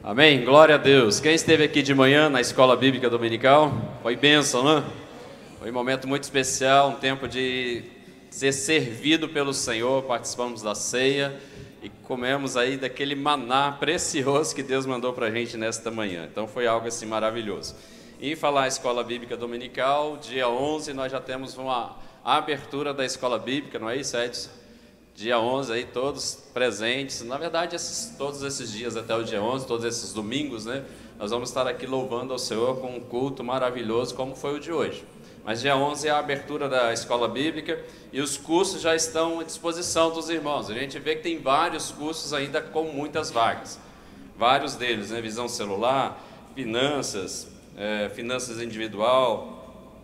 Amém? Glória a Deus. Quem esteve aqui de manhã na escola bíblica dominical? Foi bênção, né? Foi um momento muito especial, um tempo de ser servido pelo Senhor. Participamos da ceia e comemos aí daquele maná precioso que Deus mandou para a gente nesta manhã. Então foi algo assim maravilhoso. E falar escola bíblica dominical, dia 11 nós já temos uma abertura da escola bíblica, não é isso, Edson? Dia 11 aí, todos presentes. Na verdade, todos esses dias até o dia 11, todos esses domingos, né? Nós vamos estar aqui louvando ao Senhor com um culto maravilhoso, como foi o de hoje. Mas dia 11 é a abertura da escola bíblica e os cursos já estão à disposição dos irmãos. A gente vê que tem vários cursos ainda com muitas vagas. Vários deles, né? Visão celular, finanças, finanças individual,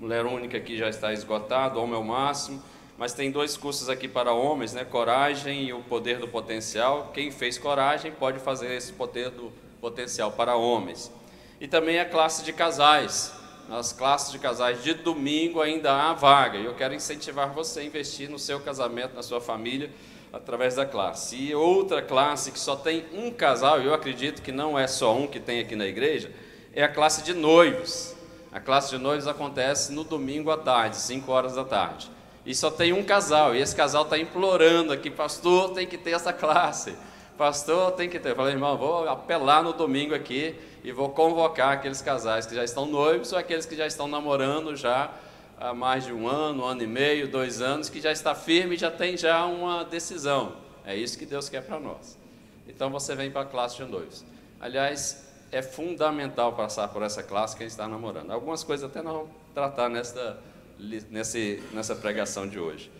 mulher única que já está esgotado, homem ao máximo. Mas tem dois cursos aqui para homens, né? Coragem e o poder do potencial. Quem fez coragem pode fazer esse poder do potencial para homens. E também a classe de casais. Nas classes de casais de domingo ainda há vaga. E eu quero incentivar você a investir no seu casamento, na sua família, através da classe. E outra classe que só tem um casal, eu acredito que não é só um que tem aqui na igreja, é a classe de noivos. A classe de noivos acontece no domingo à tarde, 5 horas da tarde. E só tem um casal, e esse casal está implorando aqui, pastor, tem que ter essa classe, pastor, tem que ter. Eu falei, irmão, vou apelar no domingo aqui e vou convocar aqueles casais que já estão noivos ou aqueles que já estão namorando já há mais de um ano e meio, 2 anos, que já está firme e já tem já uma decisão. É isso que Deus quer para nós. Então você vem para a classe de noivos. Aliás, é fundamental passar por essa classe quem está namorando. Algumas coisas até nós vamos tratar nessa pregação de hoje.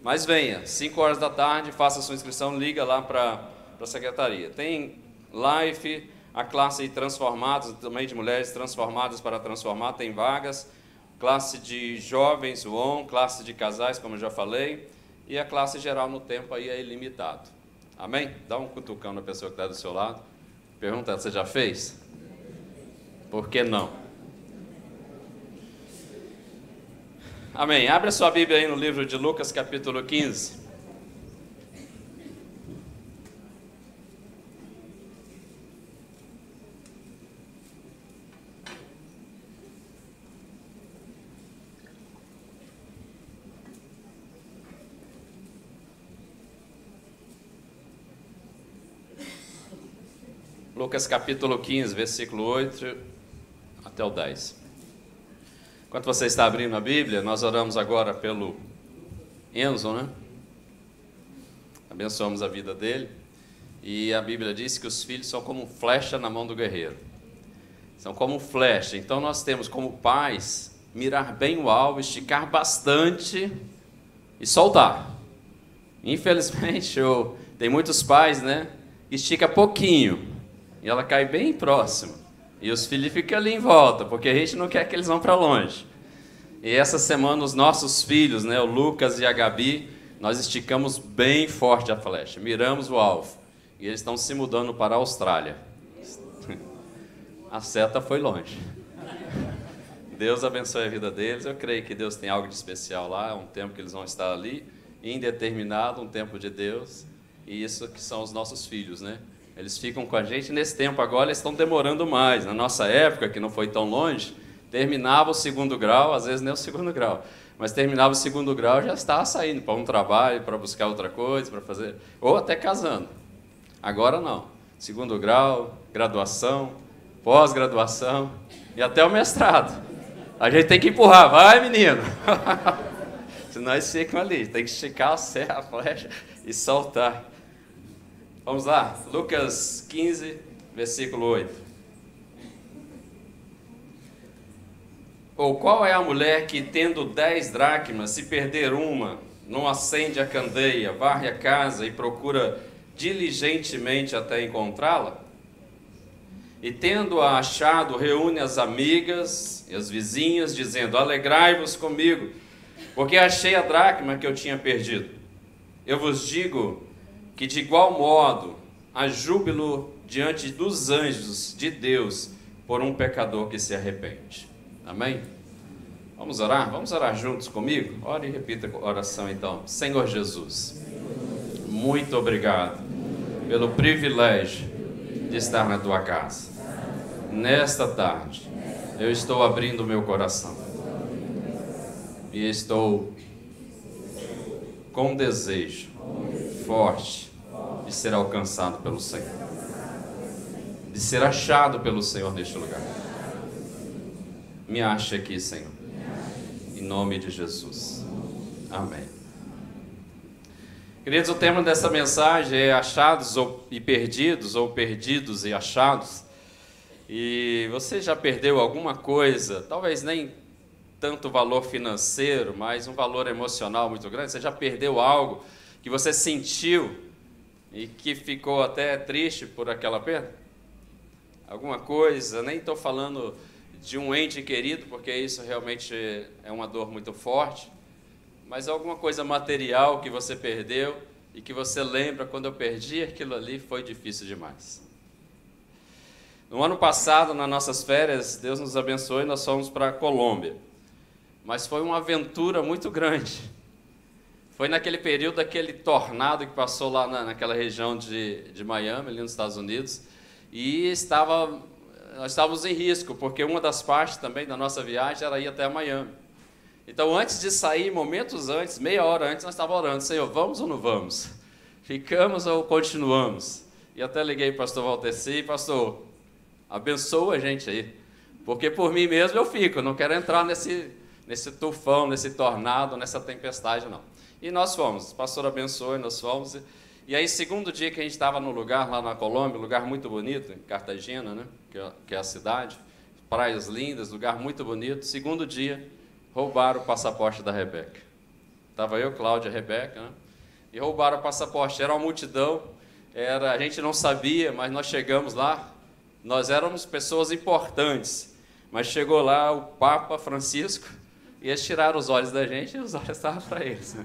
Mas venha, 5 horas da tarde, faça a sua inscrição, liga lá para a secretaria. Tem live, a classe de transformados, também de mulheres transformadas para transformar, tem vagas, classe de jovens, classe de casais, como eu já falei, e a classe geral no tempo aí é ilimitado. Amém? Dá um cutucão na pessoa que está do seu lado. Pergunta, você já fez? Por que não? Amém. Abre a sua Bíblia aí no livro de Lucas, capítulo 15. Lucas, capítulo 15, versículo 8 até o 10. Enquanto você está abrindo a Bíblia, nós oramos agora pelo Enzo, né? Abençoamos a vida dele. E a Bíblia diz que os filhos são como flecha na mão do guerreiro. São como flecha. Então nós temos como pais mirar bem o alvo, esticar bastante e soltar. Infelizmente, tem muitos pais, né? Que estica pouquinho e ela cai bem próximo. E os filhos ficam ali em volta, porque a gente não quer que eles vão para longe. E essa semana os nossos filhos, né, o Lucas e a Gabi, nós esticamos bem forte a flecha, miramos o alvo. E eles estão se mudando para a Austrália. A seta foi longe. Deus abençoe a vida deles. Eu creio que Deus tem algo de especial lá, é um tempo que eles vão estar ali, indeterminado, um tempo de Deus. E isso que são os nossos filhos, né? Eles ficam com a gente nesse tempo agora, eles estão demorando mais. Na nossa época, que não foi tão longe, terminava o 2º grau, às vezes nem o 2º grau, mas terminava o 2º grau já estava saindo para um trabalho, para buscar outra coisa, para fazer, ou até casando. Agora não. 2º grau, graduação, pós-graduação e até o mestrado. A gente tem que empurrar, vai menino! Senão eles ficam ali, tem que esticar a flecha e soltar. Vamos lá, Lucas 15, versículo 8. Ou qual é a mulher que, tendo 10 dracmas, se perder uma, não acende a candeia, varre a casa e procura diligentemente até encontrá-la? E tendo-a achado, reúne as amigas e as vizinhas, dizendo, alegrai-vos comigo, porque achei a dracma que eu tinha perdido. Eu vos digo que de igual modo há júbilo diante dos anjos de Deus por um pecador que se arrepende. Amém? Vamos orar? Vamos orar juntos comigo? Ore e repita a oração então. Senhor Jesus, muito obrigado pelo privilégio de estar na tua casa. Nesta tarde, eu estou abrindo o meu coração e estou com desejo forte de ser alcançado pelo Senhor, de ser achado pelo Senhor neste lugar. Me ache aqui, Senhor, em nome de Jesus. Amém. Queridos, o tema dessa mensagem é achados e perdidos, ou perdidos e achados. E você já perdeu alguma coisa, talvez nem tanto valor financeiro, mas um valor emocional muito grande? Você já perdeu algo que você sentiu e que ficou até triste por aquela perda? Alguma coisa, nem estou falando de um ente querido, porque isso realmente é uma dor muito forte, mas alguma coisa material que você perdeu e que você lembra, quando eu perdi aquilo ali, foi difícil demais. No ano passado, nas nossas férias, Deus nos abençoou e nós fomos para a Colômbia. Mas foi uma aventura muito grande. Foi naquele período daquele tornado que passou lá naquela região de Miami, ali nos Estados Unidos, e nós estávamos em risco, porque uma das partes também da nossa viagem era ir até Miami. Então, antes de sair, momentos antes, meia hora antes, nós estávamos orando: Senhor, vamos ou não vamos? Ficamos ou continuamos? E até liguei para o pastor Valteci: pastor, abençoa a gente aí, porque por mim mesmo eu fico, não quero entrar nesse tufão, nesse tornado, nessa tempestade, não. E nós fomos, o pastor abençoou e nós fomos. E aí, segundo dia que a gente estava no lugar, lá na Colômbia, um lugar muito bonito, em Cartagena, né, que é a cidade, praias lindas, lugar muito bonito. Segundo dia, roubaram o passaporte da Rebeca. Estava eu, Cláudia e a Rebeca, né, e roubaram o passaporte. Era uma multidão, a gente não sabia, mas nós chegamos lá, nós éramos pessoas importantes, mas chegou lá o Papa Francisco, e eles tiraram os olhos da gente e os olhos estavam para eles.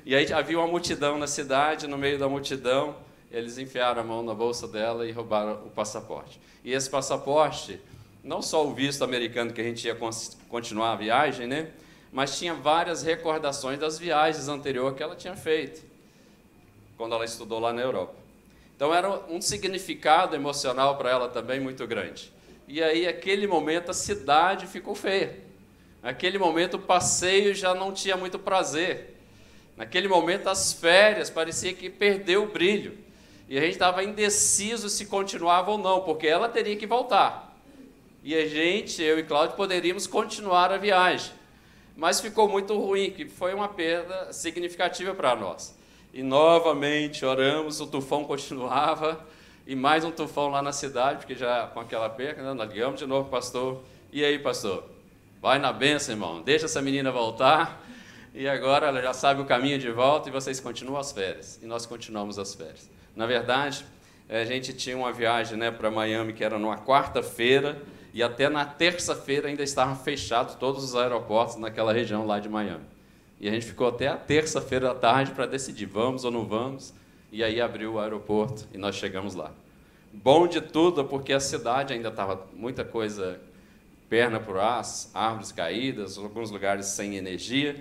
E aí havia uma multidão na cidade, no meio da multidão, eles enfiaram a mão na bolsa dela e roubaram o passaporte. E esse passaporte, não só o visto americano que a gente ia continuar a viagem, né, mas tinha várias recordações das viagens anteriores que ela tinha feito, quando ela estudou lá na Europa. Então era um significado emocional para ela também muito grande. E aí, naquele momento, a cidade ficou feia. Naquele momento, o passeio já não tinha muito prazer. Naquele momento, as férias parecia que perdeu o brilho. E a gente estava indeciso se continuava ou não, porque ela teria que voltar. E a gente, eu e Cláudio, poderíamos continuar a viagem. Mas ficou muito ruim, que foi uma perda significativa para nós. E novamente oramos, o tufão continuava, e mais um tufão lá na cidade, porque já com aquela perda, né, nós ligamos de novo, pastor. E aí, pastor? Vai na bênção, irmão, deixa essa menina voltar, e agora ela já sabe o caminho de volta, e vocês continuam as férias. E nós continuamos as férias. Na verdade, a gente tinha uma viagem, né, para Miami, que era numa quarta-feira, e até na terça-feira ainda estavam fechados todos os aeroportos naquela região lá de Miami. E a gente ficou até a terça-feira à tarde para decidir, vamos ou não vamos, e aí abriu o aeroporto e nós chegamos lá. Bom de tudo, porque a cidade ainda estava muita coisa, perna por ar, árvores caídas, alguns lugares sem energia,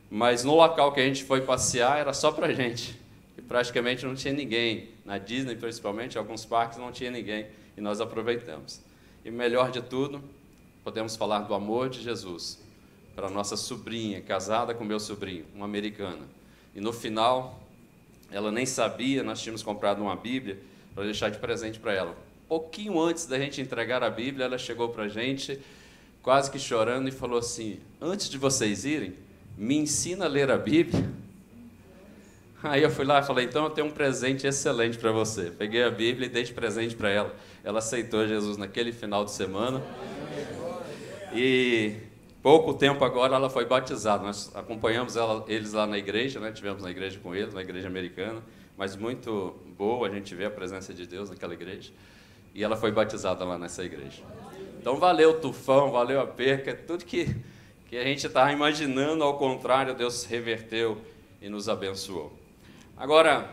mas no local que a gente foi passear era só para a gente, e praticamente não tinha ninguém, na Disney principalmente, alguns parques não tinha ninguém, e nós aproveitamos. E melhor de tudo, podemos falar do amor de Jesus para nossa sobrinha, casada com meu sobrinho, uma americana. E no final, ela nem sabia, nós tínhamos comprado uma Bíblia para deixar de presente para ela. Pouquinho antes da gente entregar a Bíblia, ela chegou para a gente, quase que chorando, e falou assim: antes de vocês irem, me ensina a ler a Bíblia. Aí eu fui lá e falei: então eu tenho um presente excelente para você. Peguei a Bíblia e dei de presente para ela. Ela aceitou Jesus naquele final de semana. E pouco tempo agora ela foi batizada. Nós acompanhamos eles lá na igreja, né? Tivemos na igreja com eles, na igreja americana, mas muito boa, a gente vê a presença de Deus naquela igreja. E ela foi batizada lá nessa igreja. Então valeu o tufão, valeu a perca, tudo que a gente estava imaginando, ao contrário, Deus reverteu e nos abençoou. Agora,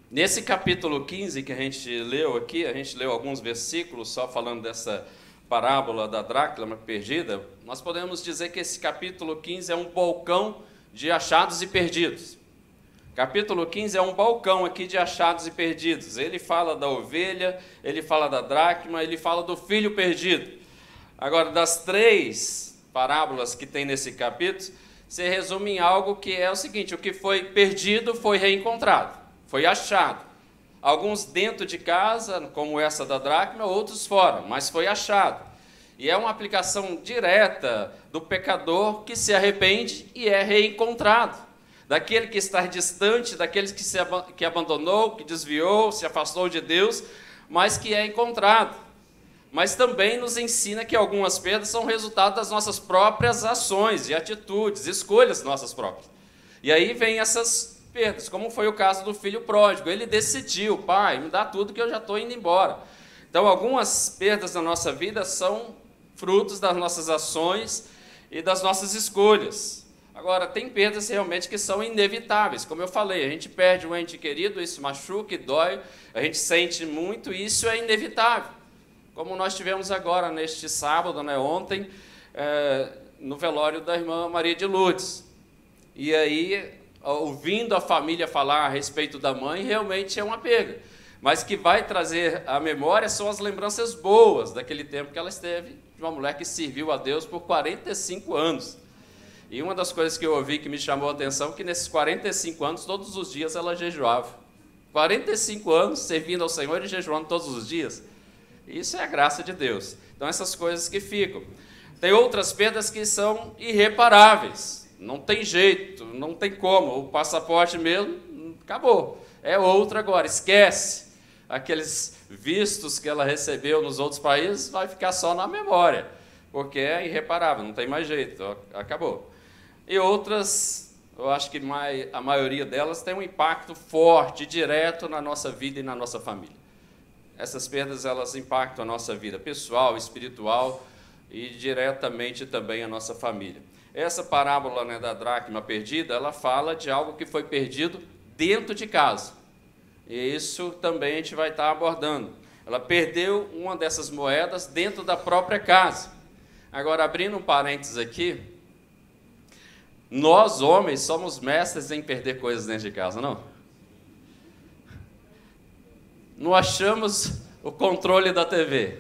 nesse capítulo 15 que a gente leu aqui, a gente leu alguns versículos só falando dessa parábola da dracma perdida, nós podemos dizer que esse capítulo 15 é um balcão de achados e perdidos. Capítulo 15 é um balcão aqui de achados e perdidos. Ele fala da ovelha, ele fala da dracma, ele fala do filho perdido. Agora, das 3 parábolas que tem nesse capítulo, se resume em algo que é o seguinte: o que foi perdido foi reencontrado, foi achado. Alguns dentro de casa, como essa da dracma, outros fora, mas foi achado. E é uma aplicação direta do pecador que se arrepende e é reencontrado. Daquele que está distante, daquele que abandonou, que desviou, se afastou de Deus, mas que é encontrado. Mas também nos ensina que algumas perdas são resultado das nossas próprias ações e atitudes, escolhas nossas próprias. E aí vem essas perdas, como foi o caso do filho pródigo. Ele decidiu: pai, me dá tudo que eu já estou indo embora. Então, algumas perdas na nossa vida são frutos das nossas ações e das nossas escolhas. Agora, tem perdas realmente que são inevitáveis. Como eu falei, a gente perde um ente querido, isso machuca e dói, a gente sente muito, e isso é inevitável. Como nós tivemos agora, neste sábado, ontem, no velório da irmã Maria de Lourdes. E aí, ouvindo a família falar a respeito da mãe, realmente é uma perda. Mas que vai trazer à memória são as lembranças boas daquele tempo que ela esteve, de uma mulher que serviu a Deus por 45 anos. E uma das coisas que eu ouvi que me chamou a atenção é que nesses 45 anos, todos os dias ela jejuava. 45 anos servindo ao Senhor e jejuando todos os dias. Isso é a graça de Deus. Então, essas coisas que ficam. Tem outras perdas que são irreparáveis. Não tem jeito, não tem como. O passaporte mesmo, acabou. É outro agora, esquece. Aqueles vistos que ela recebeu nos outros países vai ficar só na memória, porque é irreparável, não tem mais jeito, acabou. E outras, eu acho que a maioria delas tem um impacto forte, direto na nossa vida e na nossa família. Essas perdas, elas impactam a nossa vida pessoal, espiritual e diretamente também a nossa família. Essa parábola da dracma perdida, ela fala de algo que foi perdido dentro de casa. E isso também a gente vai estar abordando. Ela perdeu uma dessas moedas dentro da própria casa. Agora, abrindo um parênteses aqui, nós, homens, somos mestres em perder coisas dentro de casa, não? Não achamos o controle da TV.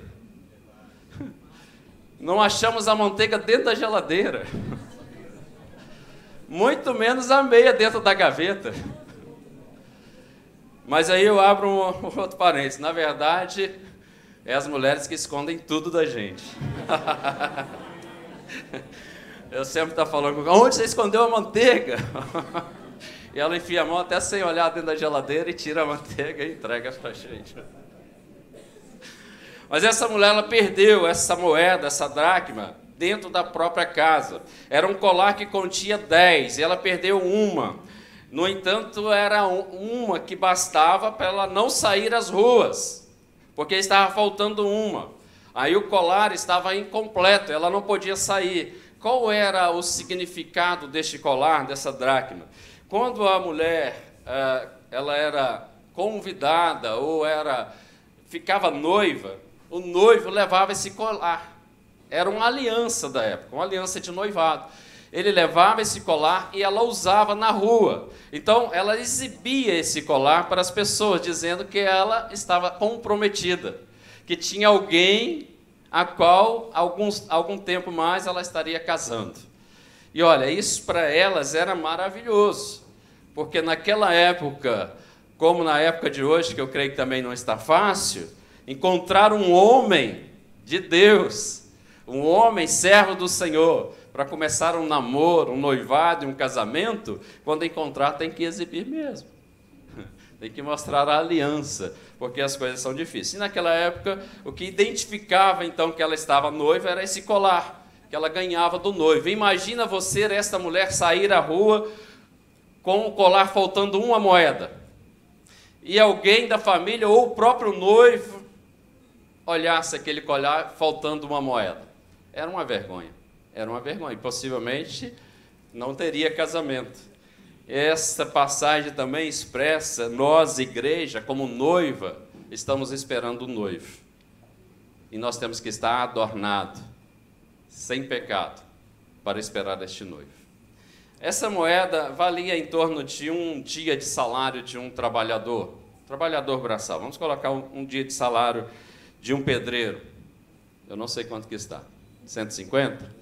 Não achamos a manteiga dentro da geladeira. Muito menos a meia dentro da gaveta. Mas aí eu abro um outro parênteses. Na verdade, é as mulheres que escondem tudo da gente. Eu sempre estou falando, onde você escondeu a manteiga? E ela enfia a mão até sem olhar dentro da geladeira e tira a manteiga e entrega para a gente. Mas essa mulher, ela perdeu essa moeda, essa dracma, dentro da própria casa. Era um colar que continha 10 e ela perdeu uma. No entanto, era uma que bastava para ela não sair às ruas, porque estava faltando uma. Aí o colar estava incompleto, ela não podia sair. Qual era o significado deste colar, dessa dracma? Quando a mulher ela era convidada ou ficava noiva, o noivo levava esse colar. Era uma aliança da época, uma aliança de noivado. Ele levava esse colar e ela usava na rua. Então, ela exibia esse colar para as pessoas, dizendo que ela estava comprometida, que tinha alguém a qual, algum tempo mais, ela estaria casando. E olha, isso para elas era maravilhoso, porque naquela época, como na época de hoje, que eu creio que também não está fácil, encontrar um homem de Deus, um homem servo do Senhor, para começar um namoro, um noivado e um casamento, quando encontrar tem que exibir mesmo. Tem que mostrar a aliança, porque as coisas são difíceis. E naquela época, o que identificava então que ela estava noiva era esse colar que ela ganhava do noivo. Imagina você, esta mulher, sair à rua com o colar faltando uma moeda. E alguém da família ou o próprio noivo olhasse aquele colar faltando uma moeda. Era uma vergonha. Era uma vergonha. E possivelmente não teria casamento. Essa passagem também expressa, nós, igreja, como noiva, estamos esperando o noivo. E nós temos que estar adornado, sem pecado, para esperar este noivo. Essa moeda valia em torno de um dia de salário de um trabalhador braçal. Vamos colocar um dia de salário de um pedreiro. Eu não sei quanto que está. 150?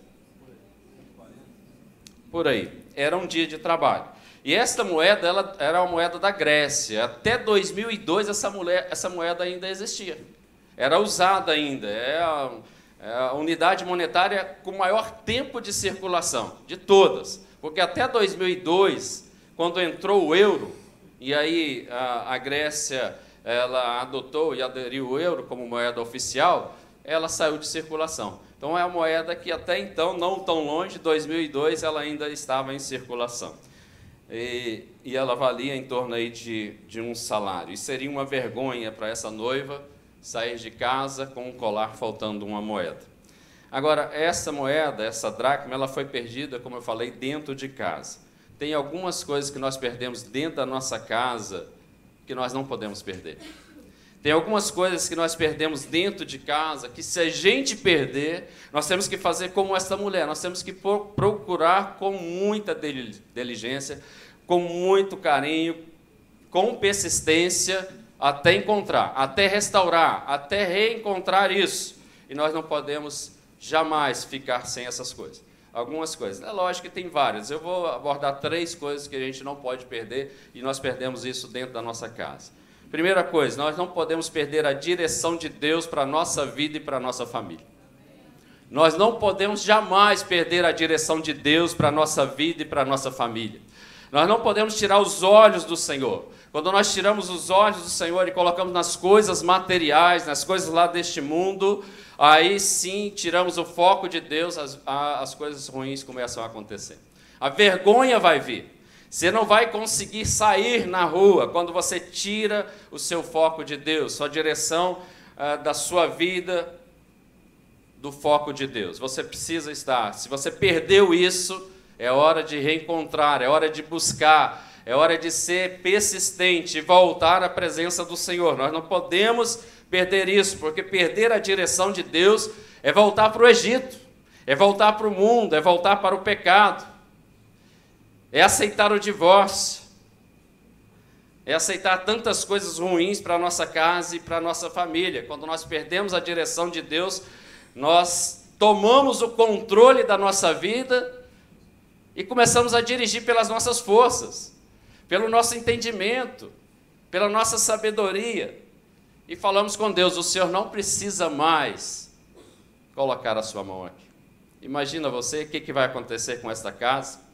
Por aí. Era um dia de trabalho. E esta moeda, ela era uma moeda da Grécia. Até 2002, essa moeda ainda existia. Era usada ainda. É a unidade monetária com maior tempo de circulação, de todas. Porque até 2002, quando entrou o euro, e aí a Grécia ela adotou e aderiu o euro como moeda oficial, ela saiu de circulação. Então é a moeda que até então, não tão longe, 2002, ela ainda estava em circulação. E ela valia em torno aí de um salário. E seria uma vergonha para essa noiva sair de casa com um colar faltando uma moeda. Agora, essa moeda, essa dracma, ela foi perdida, como eu falei, dentro de casa. Tem algumas coisas que nós perdemos dentro da nossa casa que nós não podemos perder. Tem algumas coisas que nós perdemos dentro de casa que, se a gente perder, nós temos que fazer como essa mulher. Nós temos que procurar com muita diligência, com muito carinho, com persistência, até encontrar, até restaurar, até reencontrar isso. E nós não podemos jamais ficar sem essas coisas. Algumas coisas. É lógico que tem várias. Eu vou abordar 3 coisas que a gente não pode perder e nós perdemos isso dentro da nossa casa. Primeira coisa, nós não podemos perder a direção de Deus para a nossa vida e para a nossa família. Nós não podemos jamais perder a direção de Deus para a nossa vida e para a nossa família. Nós não podemos tirar os olhos do Senhor. Quando nós tiramos os olhos do Senhor e colocamos nas coisas materiais, nas coisas lá deste mundo, aí sim tiramos o foco de Deus, as coisas ruins começam a acontecer. A vergonha vai vir. Você não vai conseguir sair na rua quando você tira o seu foco de Deus, sua direção da sua vida do foco de Deus. Você precisa estar. Se você perdeu isso, é hora de reencontrar, é hora de buscar, é hora de ser persistente e voltar à presença do Senhor. Nós não podemos perder isso, porque perder a direção de Deus é voltar para o Egito, é voltar para o mundo, é voltar para o pecado, é aceitar o divórcio, é aceitar tantas coisas ruins para a nossa casa e para a nossa família. Quando nós perdemos a direção de Deus, nós tomamos o controle da nossa vida e começamos a dirigir pelas nossas forças, pelo nosso entendimento, pela nossa sabedoria. E falamos com Deus, o Senhor não precisa mais colocar a sua mão aqui. Imagina você, o que vai acontecer com esta casa?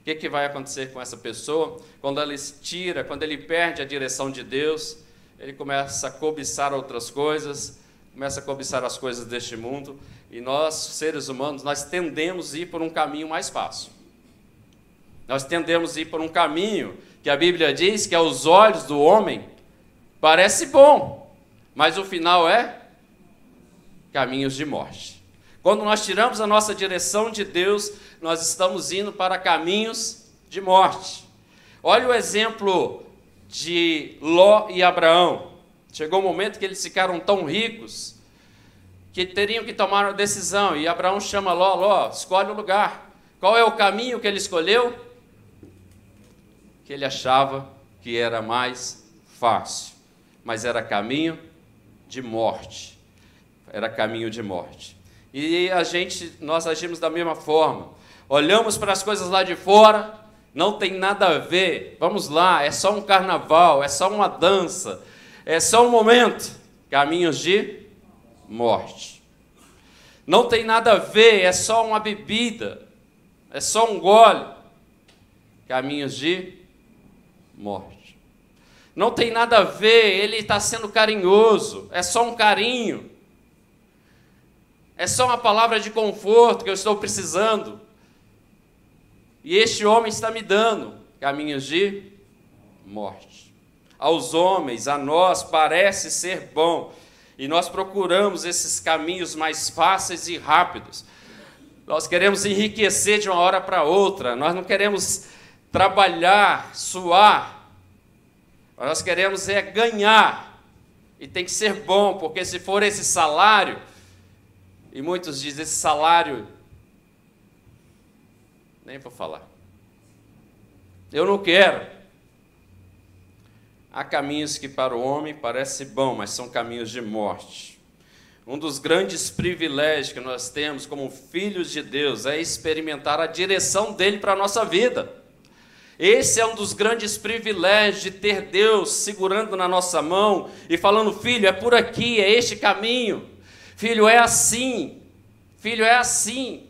O que vai acontecer com essa pessoa? Quando ele perde a direção de Deus, ele começa a cobiçar outras coisas, começa a cobiçar as coisas deste mundo, e nós, seres humanos, nós tendemos a ir por um caminho mais fácil. Nós tendemos a ir por um caminho que a Bíblia diz que aos olhos do homem parece bom, mas o final é caminhos de morte. Quando nós tiramos a nossa direção de Deus, nós estamos indo para caminhos de morte. Olha o exemplo de Ló e Abraão. Chegou um momento que eles ficaram tão ricos que teriam que tomar uma decisão. E Abraão chama Ló, Ló, escolhe o lugar. Qual é o caminho que ele escolheu? Que ele achava que era mais fácil, mas era caminho de morte. Era caminho de morte. E nós agimos da mesma forma. Olhamos para as coisas lá de fora, não tem nada a ver. Vamos lá, é só um carnaval, é só uma dança, é só um momento. Caminhos de morte. Não tem nada a ver, é só uma bebida, é só um gole. Caminhos de morte. Não tem nada a ver, ele está sendo carinhoso, é só um carinho. É só uma palavra de conforto que eu estou precisando. E este homem está me dando caminhos de morte. Aos homens, a nós, parece ser bom. E nós procuramos esses caminhos mais fáceis e rápidos. Nós queremos enriquecer de uma hora para outra. Nós não queremos trabalhar, suar. Nós queremos ganhar. E tem que ser bom, porque se for esse salário... E muitos dizem, esse salário, nem vou falar. Eu não quero. Há caminhos que para o homem parecem bons, mas são caminhos de morte. Um dos grandes privilégios que nós temos como filhos de Deus é experimentar a direção dele para a nossa vida. Esse é um dos grandes privilégios de ter Deus segurando na nossa mão e falando: filho, é por aqui, é este caminho. Filho, é assim. Filho, é assim.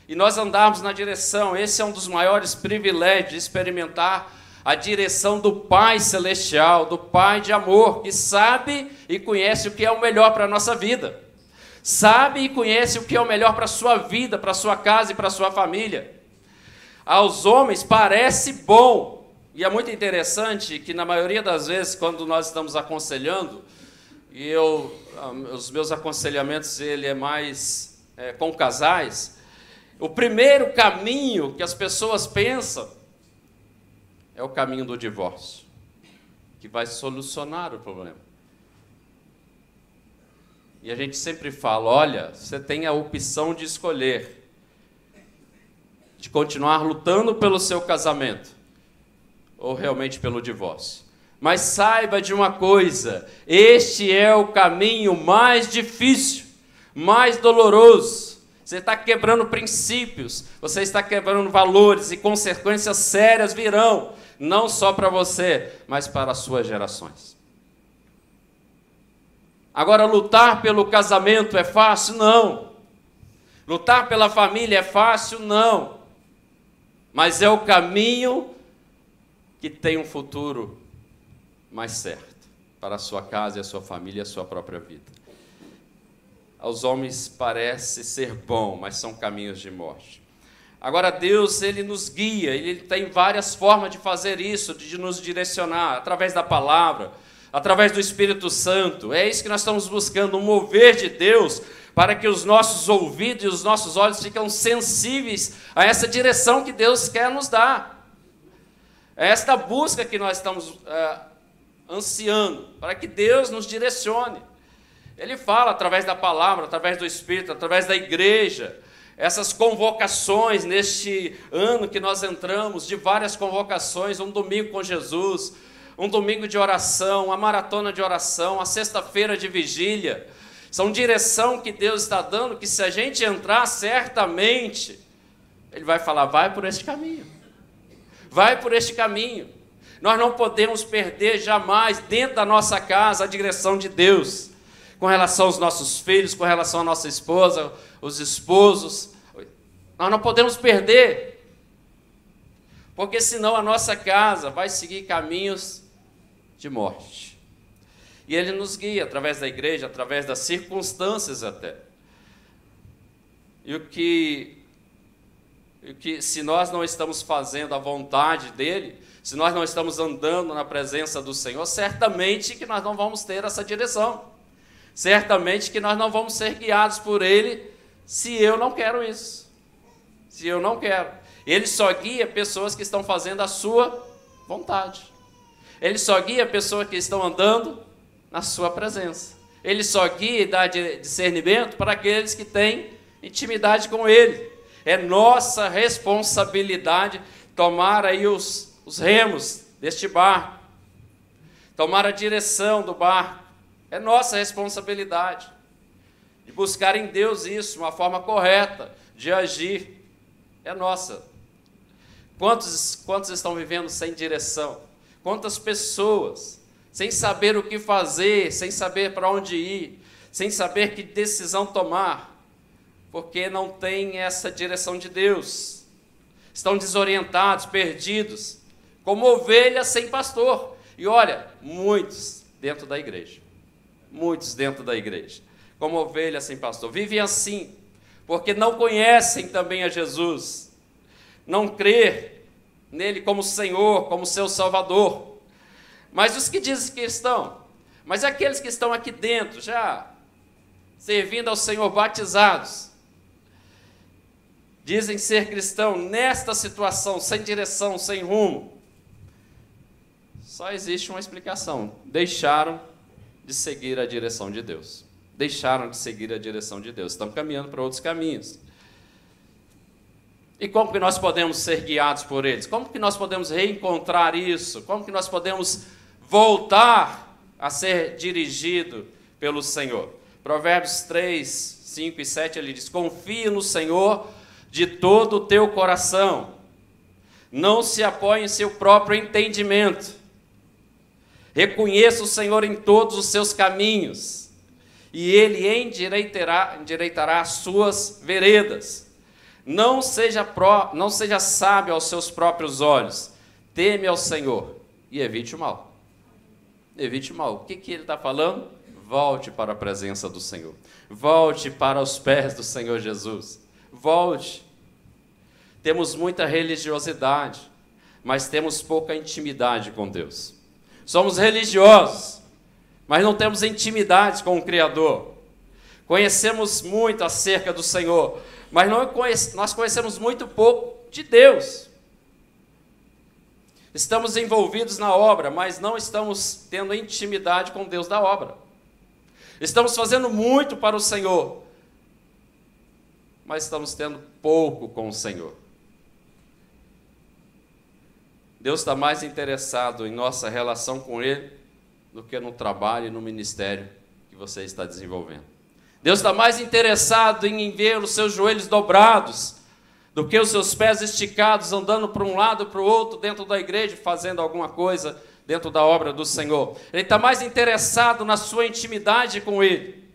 E nós andarmos na direção. Esse é um dos maiores privilégios de experimentar a direção do Pai Celestial, do Pai de amor, que sabe e conhece o que é o melhor para a nossa vida. Sabe e conhece o que é o melhor para a sua vida, para a sua casa e para a sua família. Aos homens parece bom, e é muito interessante que na maioria das vezes, quando nós estamos aconselhando, e os meus aconselhamentos ele é mais com casais, o primeiro caminho que as pessoas pensam é o caminho do divórcio, que vai solucionar o problema. E a gente sempre fala: olha, você tem a opção de escolher, de continuar lutando pelo seu casamento, ou realmente pelo divórcio. Mas saiba de uma coisa: este é o caminho mais difícil, mais doloroso. Você está quebrando princípios, você está quebrando valores, e consequências sérias virão, não só para você, mas para as suas gerações. Agora, lutar pelo casamento é fácil? Não. Lutar pela família é fácil? Não. Mas é o caminho que tem um futuro mais certo para a sua casa e a sua família e a sua própria vida. Aos homens parece ser bom, mas são caminhos de morte. Agora, Deus, Ele nos guia, Ele tem várias formas de fazer isso, de nos direcionar, através da palavra, através do Espírito Santo. É isso que nós estamos buscando, um mover de Deus, para que os nossos ouvidos e os nossos olhos fiquem sensíveis a essa direção que Deus quer nos dar. É esta busca que nós estamos ansiando, para que Deus nos direcione. Ele fala através da palavra, através do Espírito, através da igreja, essas convocações neste ano que nós entramos, de várias convocações, um domingo com Jesus, um domingo de oração, uma maratona de oração, a sexta-feira de vigília. São direção que Deus está dando, que se a gente entrar, certamente, Ele vai falar: vai por este caminho. Vai por este caminho. Nós não podemos perder jamais, dentro da nossa casa, a direção de Deus, com relação aos nossos filhos, com relação à nossa esposa, os esposos. Nós não podemos perder, porque senão a nossa casa vai seguir caminhos de morte. E Ele nos guia através da igreja, através das circunstâncias até. E o que se nós não estamos fazendo a vontade dEle, se nós não estamos andando na presença do Senhor, certamente que nós não vamos ter essa direção. Certamente que nós não vamos ser guiados por Ele, se eu não quero isso. Se eu não quero. Ele só guia pessoas que estão fazendo a sua vontade. Ele só guia pessoas que estão andando na sua presença. Ele só guia e dá discernimento para aqueles que têm intimidade com Ele. É nossa responsabilidade tomar aí os remos deste barco, tomar a direção do barco. É nossa responsabilidade de buscar em Deus isso, uma forma correta de agir. É nossa. Quantos estão vivendo sem direção? Quantas pessoas sem saber o que fazer, sem saber para onde ir, sem saber que decisão tomar, porque não tem essa direção de Deus. Estão desorientados, perdidos, como ovelhas sem pastor. E olha, muitos dentro da igreja. Muitos dentro da igreja, como ovelhas sem pastor, vivem assim, porque não conhecem também a Jesus, não crer nele como Senhor, como seu Salvador. Mas os que dizem que estão, mas aqueles que estão aqui dentro, já servindo ao Senhor, batizados, dizem ser cristão nesta situação, sem direção, sem rumo, só existe uma explicação: deixaram de seguir a direção de Deus. Deixaram de seguir a direção de Deus. Estão caminhando para outros caminhos. E como que nós podemos ser guiados por eles? Como que nós podemos reencontrar isso? Como que nós podemos voltar a ser dirigido pelo Senhor? Provérbios 3, 5 e 7, ele diz: confia no Senhor de todo o teu coração, não se apoie em seu próprio entendimento, reconheça o Senhor em todos os seus caminhos, e Ele endireitará as suas veredas. Não seja sábio aos seus próprios olhos, teme ao Senhor e evite o mal. Evite o mal. O que ele está falando? Volte para a presença do Senhor. Volte para os pés do Senhor Jesus. Volte. Temos muita religiosidade, mas temos pouca intimidade com Deus. Somos religiosos, mas não temos intimidade com o Criador. Conhecemos muito acerca do Senhor, mas nós conhecemos muito pouco de Deus. Estamos envolvidos na obra, mas não estamos tendo intimidade com Deus da obra. Estamos fazendo muito para o Senhor, mas estamos tendo pouco com o Senhor. Deus está mais interessado em nossa relação com Ele do que no trabalho e no ministério que você está desenvolvendo. Deus está mais interessado em ver os seus joelhos dobrados do que os seus pés esticados, andando para um lado e para o outro dentro da igreja, fazendo alguma coisa dentro da obra do Senhor. Ele está mais interessado na sua intimidade com Ele.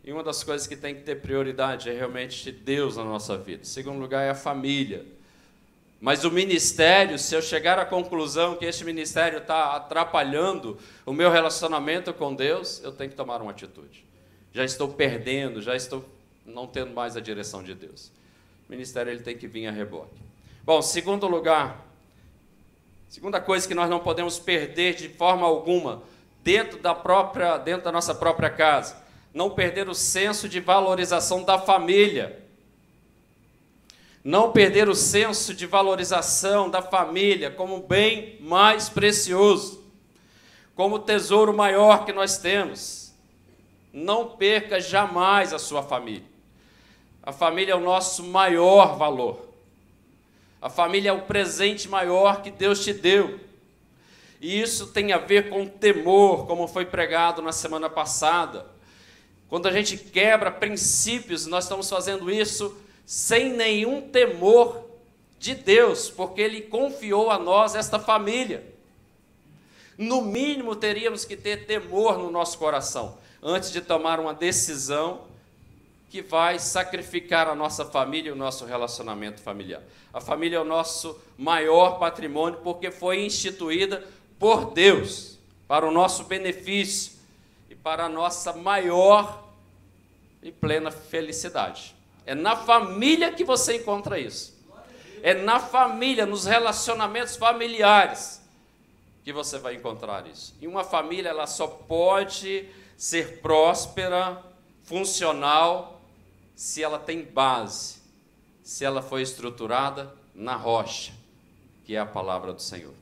E uma das coisas que tem que ter prioridade é realmente Deus na nossa vida. Em segundo lugar é a família. Mas o ministério, se eu chegar à conclusão que este ministério está atrapalhando o meu relacionamento com Deus, eu tenho que tomar uma atitude. Já estou perdendo, já estou não tendo mais a direção de Deus. O ministério ele tem que vir a reboque. Bom, segundo lugar, segunda coisa que nós não podemos perder de forma alguma, dentro da nossa própria casa, não perder o senso de valorização da família. Não perder o senso de valorização da família como o bem mais precioso, como o tesouro maior que nós temos. Não perca jamais a sua família. A família é o nosso maior valor. A família é o presente maior que Deus te deu. E isso tem a ver com temor, como foi pregado na semana passada. Quando a gente quebra princípios, nós estamos fazendo isso sem nenhum temor de Deus, porque Ele confiou a nós esta família. No mínimo, teríamos que ter temor no nosso coração, antes de tomar uma decisão que vai sacrificar a nossa família e o nosso relacionamento familiar. A família é o nosso maior patrimônio, porque foi instituída por Deus, para o nosso benefício e para a nossa maior e plena felicidade. É na família que você encontra isso. É na família, nos relacionamentos familiares, que você vai encontrar isso. E uma família, ela só pode ser próspera, funcional, se ela tem base, se ela foi estruturada na rocha, que é a palavra do Senhor.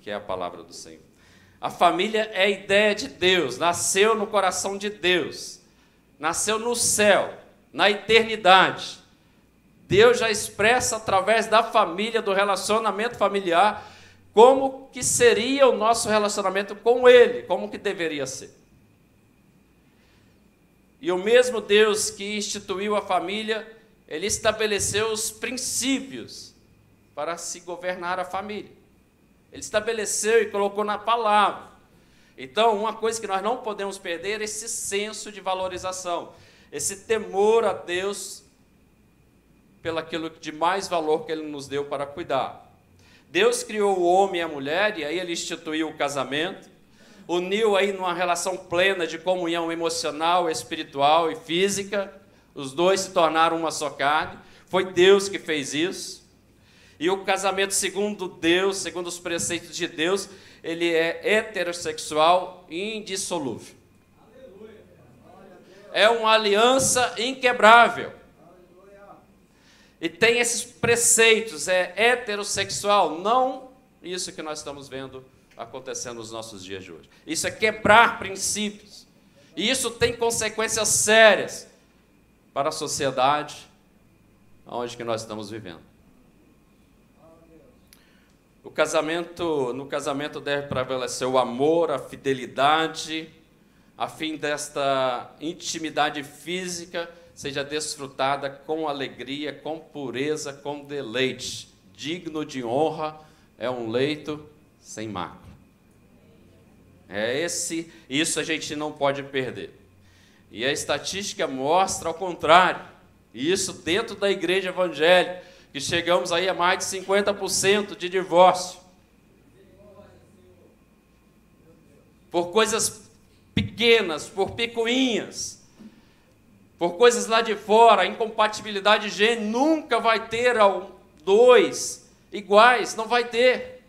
Que é a palavra do Senhor. A família é a ideia de Deus, nasceu no coração de Deus, nasceu no céu, na eternidade. Deus já expressa através da família, do relacionamento familiar, como que seria o nosso relacionamento com Ele, como que deveria ser. E o mesmo Deus que instituiu a família, Ele estabeleceu os princípios para se governar a família. Ele estabeleceu e colocou na palavra. Então, uma coisa que nós não podemos perder é esse senso de valorização, esse temor a Deus pelaquilo de mais valor que Ele nos deu para cuidar. Deus criou o homem e a mulher, e aí Ele instituiu o casamento, uniu aí numa relação plena de comunhão emocional, espiritual e física, os dois se tornaram uma só carne, foi Deus que fez isso. E o casamento segundo Deus, segundo os preceitos de Deus, ele é heterossexual e indissolúvel. É uma aliança inquebrável. E tem esses preceitos, é heterossexual, não isso que nós estamos vendo acontecendo nos nossos dias de hoje. Isso é quebrar princípios. E isso tem consequências sérias para a sociedade onde que nós estamos vivendo. No casamento deve prevalecer o amor, a fidelidade, a fim desta intimidade física seja desfrutada com alegria, com pureza, com deleite. Digno de honra é um leito sem mácula. Isso a gente não pode perder. E a estatística mostra ao contrário. E isso dentro da igreja evangélica, que chegamos aí a mais de 50% de divórcio. Por coisas pequenas, por picuinhas, por coisas lá de fora, incompatibilidade de gênero, nunca vai ter dois iguais, não vai ter.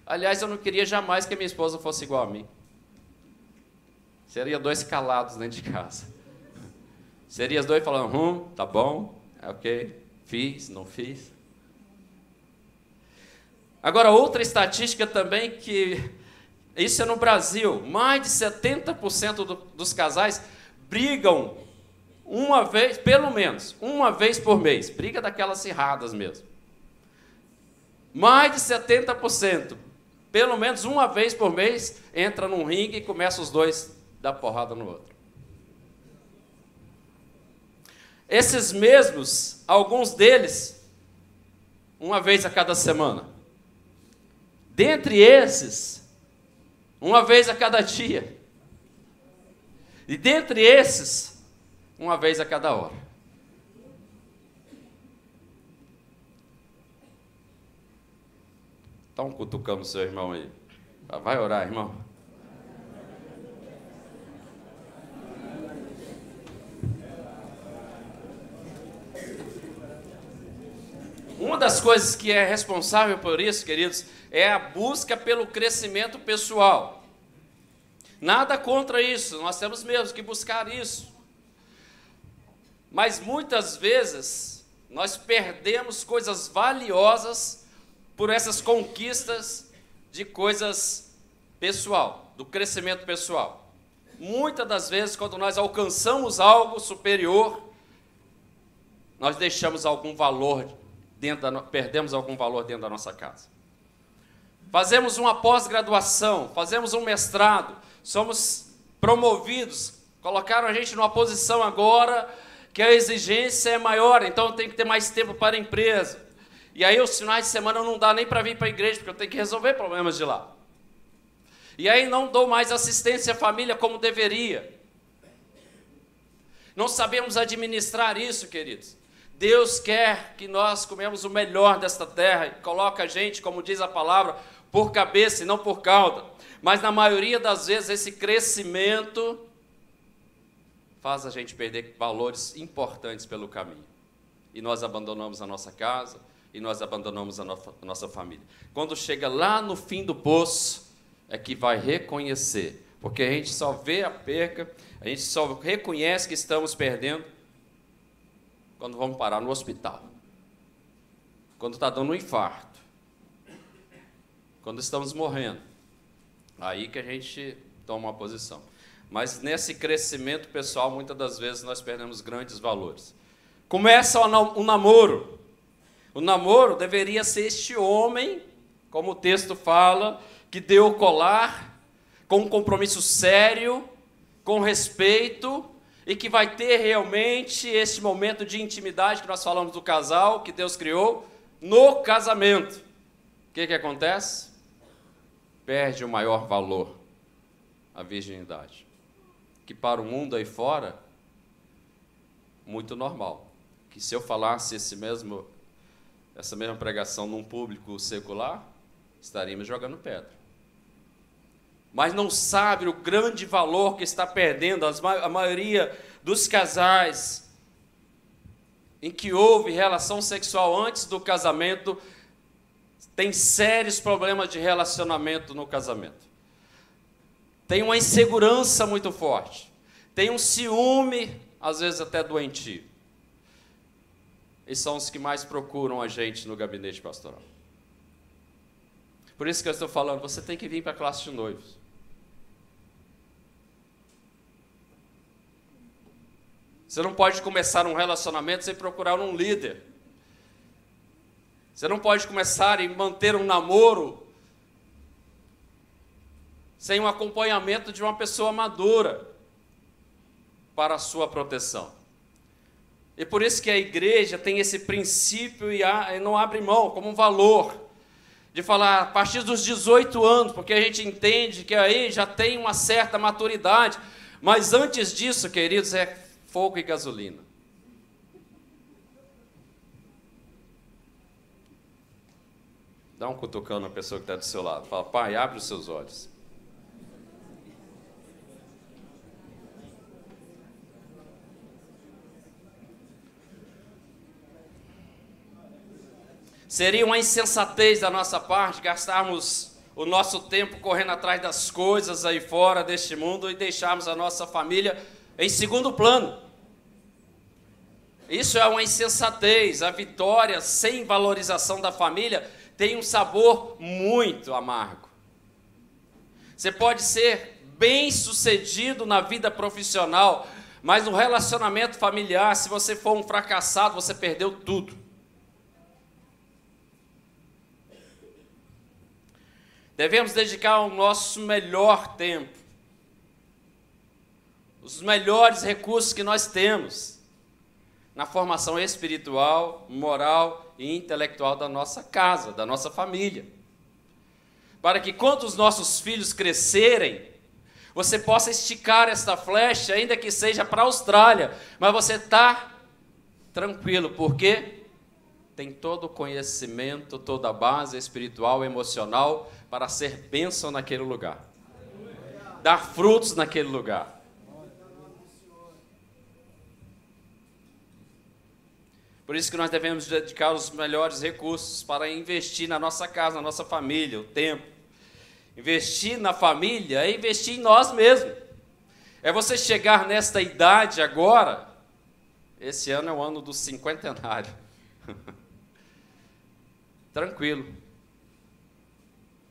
Aliás, eu não queria jamais que a minha esposa fosse igual a mim. Seria dois calados dentro de casa. Seria os dois falando, tá bom, ok, fiz, não fiz. Agora, outra estatística também que, isso é no Brasil, mais de 70% dos casais brigam uma vez, pelo menos, uma vez por mês. Briga daquelas acirradas mesmo. Mais de 70%, pelo menos uma vez por mês, entra num ringue e começa os dois a dar porrada no outro. Esses mesmos, alguns deles, uma vez a cada semana. Dentre esses, uma vez a cada dia. E dentre esses, uma vez a cada hora. Então, cutucando o seu irmão aí. Vai orar, irmão. Uma das coisas que é responsável por isso, queridos, é a busca pelo crescimento pessoal. Nada contra isso, nós temos mesmo que buscar isso. Mas muitas vezes nós perdemos coisas valiosas por essas conquistas de coisas pessoal, do crescimento pessoal. Muitas das vezes, quando nós alcançamos algo superior, nós deixamos algum valor perdemos algum valor dentro da nossa casa. Fazemos uma pós-graduação, fazemos um mestrado, somos promovidos, colocaram a gente numa posição agora que a exigência é maior, então tem que ter mais tempo para a empresa. E aí os finais de semana não dá nem para vir para a igreja, porque eu tenho que resolver problemas de lá. E aí não dou mais assistência à família como deveria. Não sabemos administrar isso, queridos. Deus quer que nós comemos o melhor desta terra e coloca a gente, como diz a palavra, por cabeça e não por cauda. Mas na maioria das vezes esse crescimento faz a gente perder valores importantes pelo caminho. E nós abandonamos a nossa casa e nós abandonamos a nossa família. Quando chega lá no fim do poço, é que vai reconhecer. Porque a gente só vê a perca, a gente só reconhece que estamos perdendo quando vamos parar no hospital, quando está dando um infarto, quando estamos morrendo, aí que a gente toma uma posição. Mas nesse crescimento pessoal, muitas das vezes nós perdemos grandes valores. Começa o namoro. O namoro deveria ser este homem, como o texto fala, que deu o colar, com um compromisso sério, com respeito, e que vai ter realmente esse momento de intimidade que nós falamos do casal, que Deus criou, no casamento. O que acontece? Perde o maior valor, a virgindade. Que para o mundo aí fora, muito normal. Que se eu falasse essa mesma pregação num público secular, estaríamos jogando pedra. Mas não sabe o grande valor que está perdendo a maioria dos casais em que houve relação sexual antes do casamento, tem sérios problemas de relacionamento no casamento. Tem uma insegurança muito forte, tem um ciúme, às vezes até doentio. E são os que mais procuram a gente no gabinete pastoral. Por isso que eu estou falando, você tem que vir para a classe de noivos. Você não pode começar um relacionamento sem procurar um líder. Você não pode começar e manter um namoro sem um acompanhamento de uma pessoa madura para a sua proteção. E por isso que a igreja tem esse princípio e não abre mão como um valor de falar a partir dos 18 anos, porque a gente entende que aí já tem uma certa maturidade, mas antes disso, queridos, é fogo e gasolina. Dá um cutucão na pessoa que está do seu lado. Fala, pai, abre os seus olhos. Seria uma insensatez da nossa parte gastarmos o nosso tempo correndo atrás das coisas aí fora deste mundo e deixarmos a nossa família em segundo plano. Isso é uma insensatez. A vitória sem valorização da família tem um sabor muito amargo. Você pode ser bem-sucedido na vida profissional, mas no relacionamento familiar, se você for um fracassado, você perdeu tudo. Devemos dedicar o nosso melhor tempo, os melhores recursos que nós temos, na formação espiritual, moral e intelectual da nossa casa, da nossa família. Para que quando os nossos filhos crescerem, você possa esticar esta flecha, ainda que seja para a Austrália, mas você está tranquilo, porque tem todo o conhecimento, toda a base espiritual, emocional, para ser bênção naquele lugar. Dar frutos naquele lugar. Por isso que nós devemos dedicar os melhores recursos para investir na nossa casa, na nossa família, o tempo. Investir na família é investir em nós mesmos. É você chegar nesta idade agora, esse ano é o ano do cinquentenário. Tranquilo,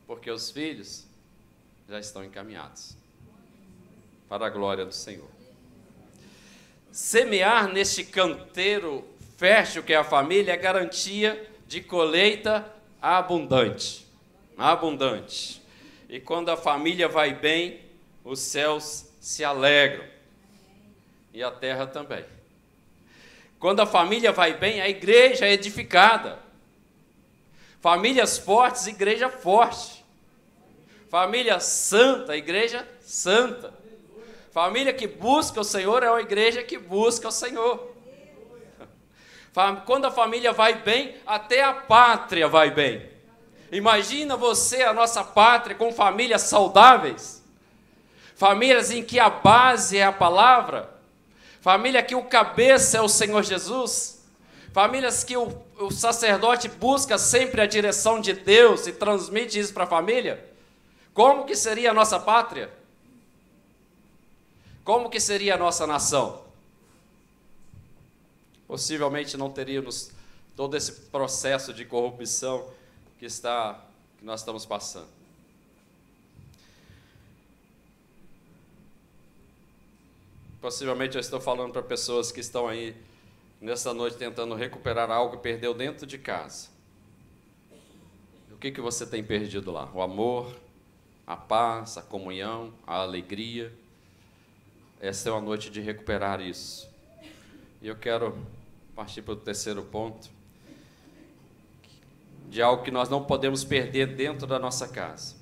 porque os filhos já estão encaminhados para a glória do Senhor. Semear neste canteiro fértil que é a família é garantia de colheita abundante, abundante. E quando a família vai bem, os céus se alegram e a terra também. Quando a família vai bem, a igreja é edificada. Famílias fortes, igreja forte. Família santa, igreja santa. Família que busca o Senhor é uma igreja que busca o Senhor. Quando a família vai bem, até a pátria vai bem. Imagina você, a nossa pátria, com famílias saudáveis. Famílias em que a base é a palavra. Família que o cabeça é o Senhor Jesus. Famílias que o sacerdote busca sempre a direção de Deus e transmite isso para a família. Como que seria a nossa pátria? Como que seria a nossa nação? Possivelmente não teríamos todo esse processo de corrupção que nós estamos passando. Possivelmente eu estou falando para pessoas que estão aí nessa noite tentando recuperar algo que perdeu dentro de casa. O que você tem perdido lá? O amor, a paz, a comunhão, a alegria. Essa é uma noite de recuperar isso. E eu quero partir para o terceiro ponto, de algo que nós não podemos perder dentro da nossa casa.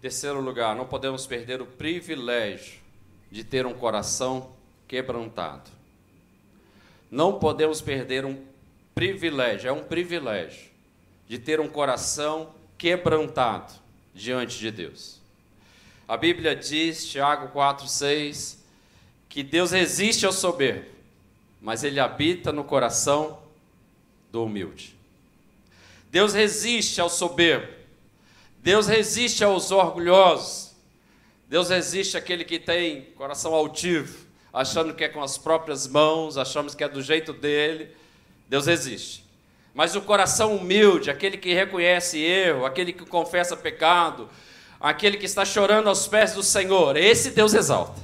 Terceiro lugar, não podemos perder o privilégio de ter um coração quebrantado. Não podemos perder um privilégio, é um privilégio, de ter um coração quebrantado diante de Deus. A Bíblia diz, Tiago 4,6, que Deus resiste ao soberbo, mas Ele habita no coração do humilde. Deus resiste ao soberbo, Deus resiste aos orgulhosos, Deus resiste àquele que tem coração altivo, achando que é com as próprias mãos, achamos que é do jeito dele. Deus resiste. Mas o coração humilde, aquele que reconhece erro, aquele que confessa pecado, aquele que está chorando aos pés do Senhor, esse Deus exalta.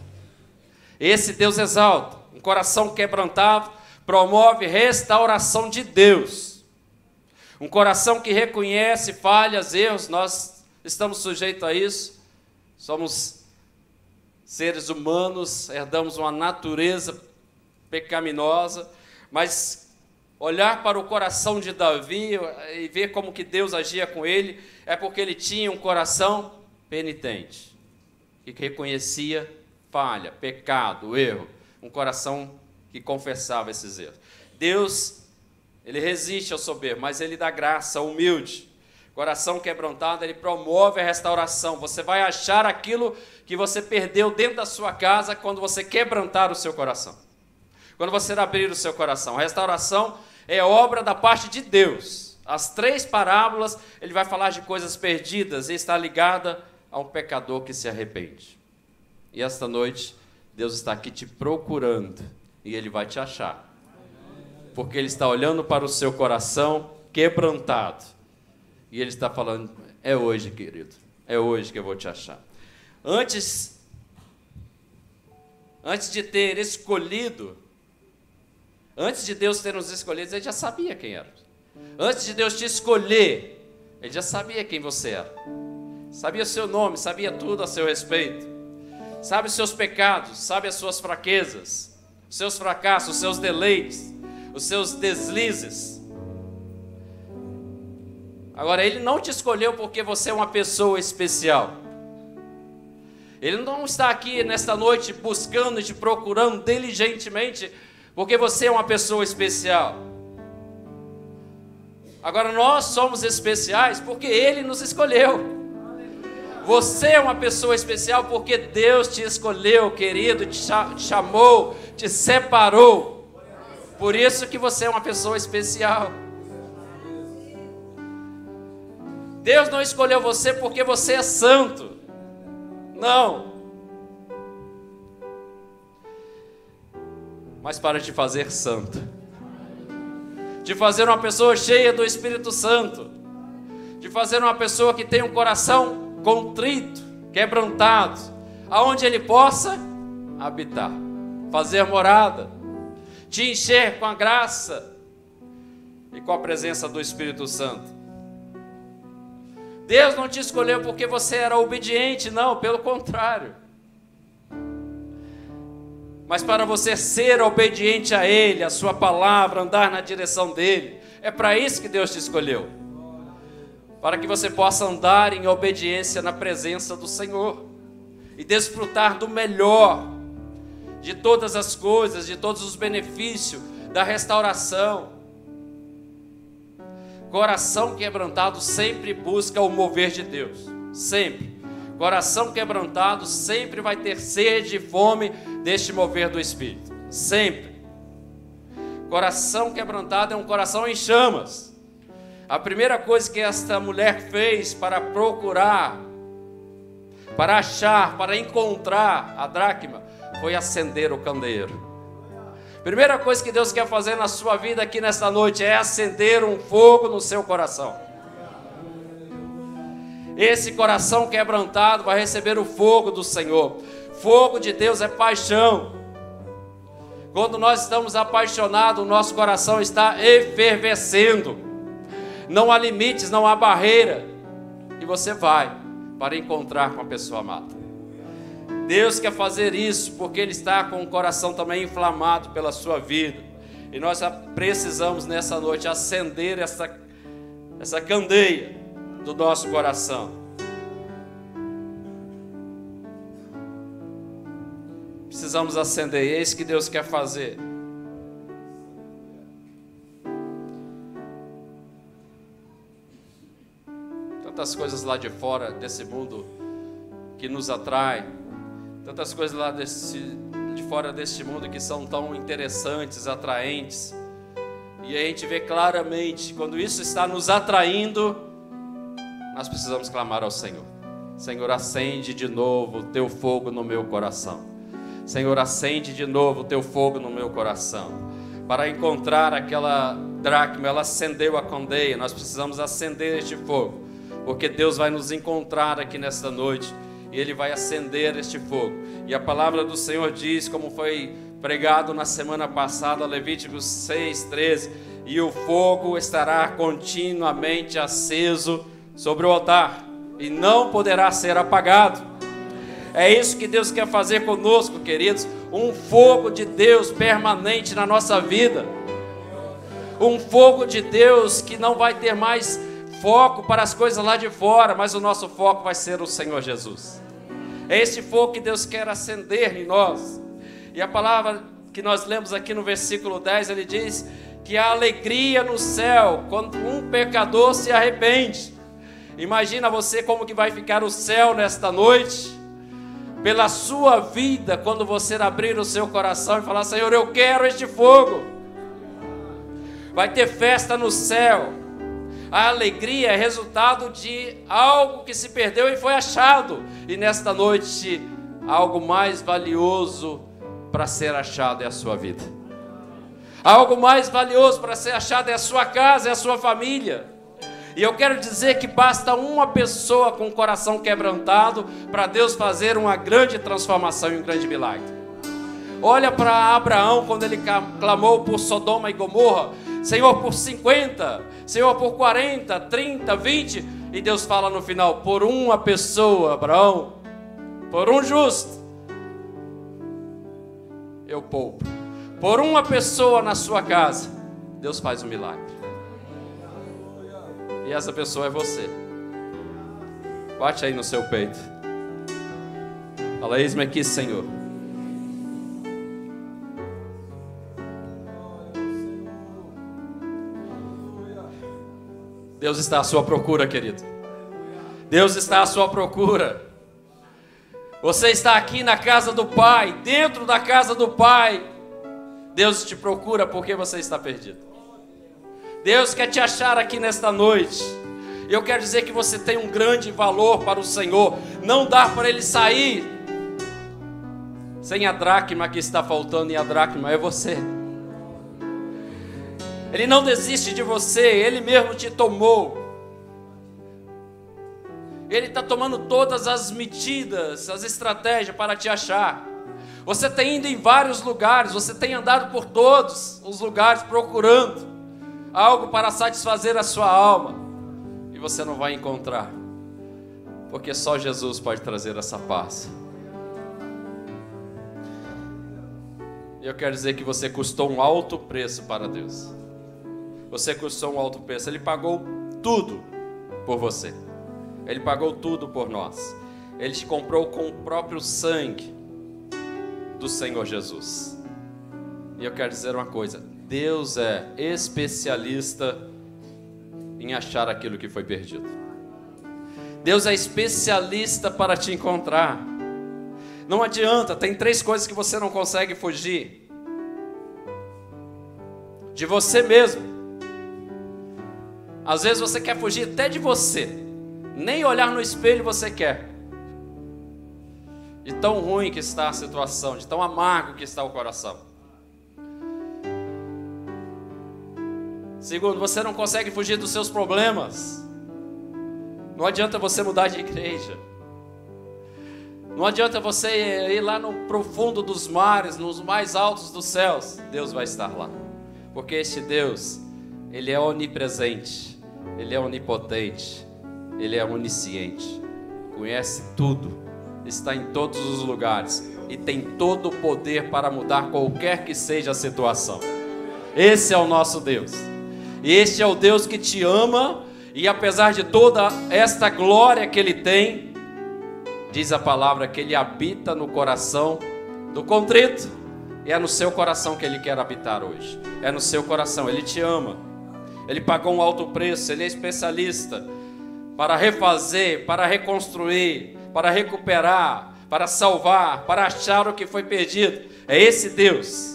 Esse Deus exalta. Um coração quebrantado promove restauração de Deus. Um coração que reconhece falhas, erros, nós estamos sujeitos a isso. Somos seres humanos, herdamos uma natureza pecaminosa, mas olhar para o coração de Davi e ver como que Deus agia com ele, é porque ele tinha um coração penitente, que reconhecia falha, pecado, erro, um coração que confessava esses erros. Deus, ele resiste ao soberbo, mas ele dá graça ao humilde. Coração quebrantado, ele promove a restauração. Você vai achar aquilo que você perdeu dentro da sua casa quando você quebrantar o seu coração. Quando você abrir o seu coração. A restauração é obra da parte de Deus. As 3 parábolas, ele vai falar de coisas perdidas e está ligada a um pecador que se arrepende. E esta noite, Deus está aqui te procurando e ele vai te achar. Porque ele está olhando para o seu coração quebrantado. E ele está falando, é hoje, querido, é hoje que eu vou te achar. Antes de ter escolhido, antes de Deus ter nos escolhido, ele já sabia quem era. Antes de Deus te escolher, ele já sabia quem você era. Sabia o seu nome, sabia tudo a seu respeito. Sabe os seus pecados, sabe as suas fraquezas, os seus fracassos, os seus deleites, os seus deslizes. Agora, ele não te escolheu porque você é uma pessoa especial. Ele não está aqui nesta noite buscando e te procurando diligentemente porque você é uma pessoa especial. Agora, nós somos especiais porque ele nos escolheu. Você é uma pessoa especial porque Deus te escolheu, querido, te chamou, te separou. Por isso que você é uma pessoa especial. Deus não escolheu você porque você é santo. Não. Mas para te fazer santo. Te fazer uma pessoa cheia do Espírito Santo. Te fazer uma pessoa que tem um coração contrito, quebrantado, aonde ele possa habitar, fazer morada, te encher com a graça e com a presença do Espírito Santo. Deus não te escolheu porque você era obediente, não, pelo contrário. Mas para você ser obediente a Ele, a sua palavra, andar na direção dEle, é para isso que Deus te escolheu. Para que você possa andar em obediência na presença do Senhor e desfrutar do melhor de todas as coisas, de todos os benefícios da restauração. Coração quebrantado sempre busca o mover de Deus, sempre. Coração quebrantado sempre vai ter sede e fome deste mover do Espírito, sempre. Coração quebrantado é um coração em chamas. A primeira coisa que esta mulher fez para procurar, para achar, para encontrar a dracma, foi acender o candeeiro. Primeira coisa que Deus quer fazer na sua vida aqui nesta noite é acender um fogo no seu coração. Esse coração quebrantado vai receber o fogo do Senhor. Fogo de Deus é paixão. Quando nós estamos apaixonados, o nosso coração está efervescendo. Não há limites, não há barreira. E você vai para encontrar com a pessoa amada. Deus quer fazer isso porque Ele está com o coração também inflamado pela sua vida. E nós precisamos nessa noite acender essa candeia do nosso coração. Precisamos acender, é isso que Deus quer fazer. Tantas coisas lá de fora desse mundo que nos atrai, tantas coisas lá de fora deste mundo que são tão interessantes, atraentes, e a gente vê claramente, quando isso está nos atraindo, nós precisamos clamar ao Senhor. Senhor, acende de novo o teu fogo no meu coração. Senhor, acende de novo o teu fogo no meu coração. Para encontrar aquela dracma, ela acendeu a candeia, nós precisamos acender este fogo, porque Deus vai nos encontrar aqui nesta noite e Ele vai acender este fogo. E a palavra do Senhor diz, como foi pregado na semana passada, Levíticos 6:13, e o fogo estará continuamente aceso sobre o altar, e não poderá ser apagado. É isso que Deus quer fazer conosco, queridos, um fogo de Deus permanente na nossa vida, um fogo de Deus que não vai ter mais foco para as coisas lá de fora, mas o nosso foco vai ser o Senhor Jesus. É esse fogo que Deus quer acender em nós. E a palavra que nós lemos aqui no versículo 10, ele diz que há alegria no céu quando um pecador se arrepende. Imagina você como que vai ficar o céu nesta noite, pela sua vida, quando você abrir o seu coração e falar: Senhor, eu quero este fogo. Vai ter festa no céu. A alegria é resultado de algo que se perdeu e foi achado. E nesta noite, algo mais valioso para ser achado é a sua vida. Algo mais valioso para ser achado é a sua casa, é a sua família. E eu quero dizer que basta uma pessoa com o coração quebrantado para Deus fazer uma grande transformação e um grande milagre. Olha para Abraão quando ele clamou por Sodoma e Gomorra: Senhor, por 50, Senhor, por 40, 30, 20. E Deus fala no final: por uma pessoa, Abraão, por um justo, eu poupo. Por uma pessoa na sua casa, Deus faz um milagre. E essa pessoa é você. Bate aí no seu peito. Fala: eis-me aqui, Senhor. Deus está à sua procura, querido. Deus está à sua procura. Você está aqui na casa do Pai, dentro da casa do Pai. Deus te procura porque você está perdido. Deus quer te achar aqui nesta noite. Eu quero dizer que você tem um grande valor para o Senhor. Não dá para Ele sair sem a dracma que está faltando, e a dracma é você. Ele não desiste de você, Ele mesmo te tomou. Ele está tomando todas as medidas, as estratégias para te achar. Você tem ido em vários lugares, você tem andado por todos os lugares procurando algo para satisfazer a sua alma, e você não vai encontrar, porque só Jesus pode trazer essa paz. E eu quero dizer que você custou um alto preço para Deus. Você custou um alto preço. Ele pagou tudo por você. Ele pagou tudo por nós. Ele te comprou com o próprio sangue do Senhor Jesus. E eu quero dizer uma coisa: Deus é especialista em achar aquilo que foi perdido. Deus é especialista para te encontrar. Não adianta, tem 3 coisas que você não consegue fugir: de você mesmo. Às vezes você quer fugir até de você, nem olhar no espelho você quer, de tão ruim que está a situação, de tão amargo que está o coração. Segundo, você não consegue fugir dos seus problemas. Não adianta você mudar de igreja. Não adianta você ir lá no profundo dos mares, nos mais altos dos céus. Deus vai estar lá. Porque este Deus, Ele é onipresente, Ele é onipotente, Ele é onisciente. Conhece tudo, está em todos os lugares e tem todo o poder para mudar qualquer que seja a situação. Esse é o nosso Deus. E este é o Deus que te ama, e apesar de toda esta glória que Ele tem, diz a palavra que Ele habita no coração do contrito. E é no seu coração que Ele quer habitar hoje. É no seu coração, Ele te ama. Ele pagou um alto preço, Ele é especialista para refazer, para reconstruir, para recuperar, para salvar, para achar o que foi perdido. É esse Deus.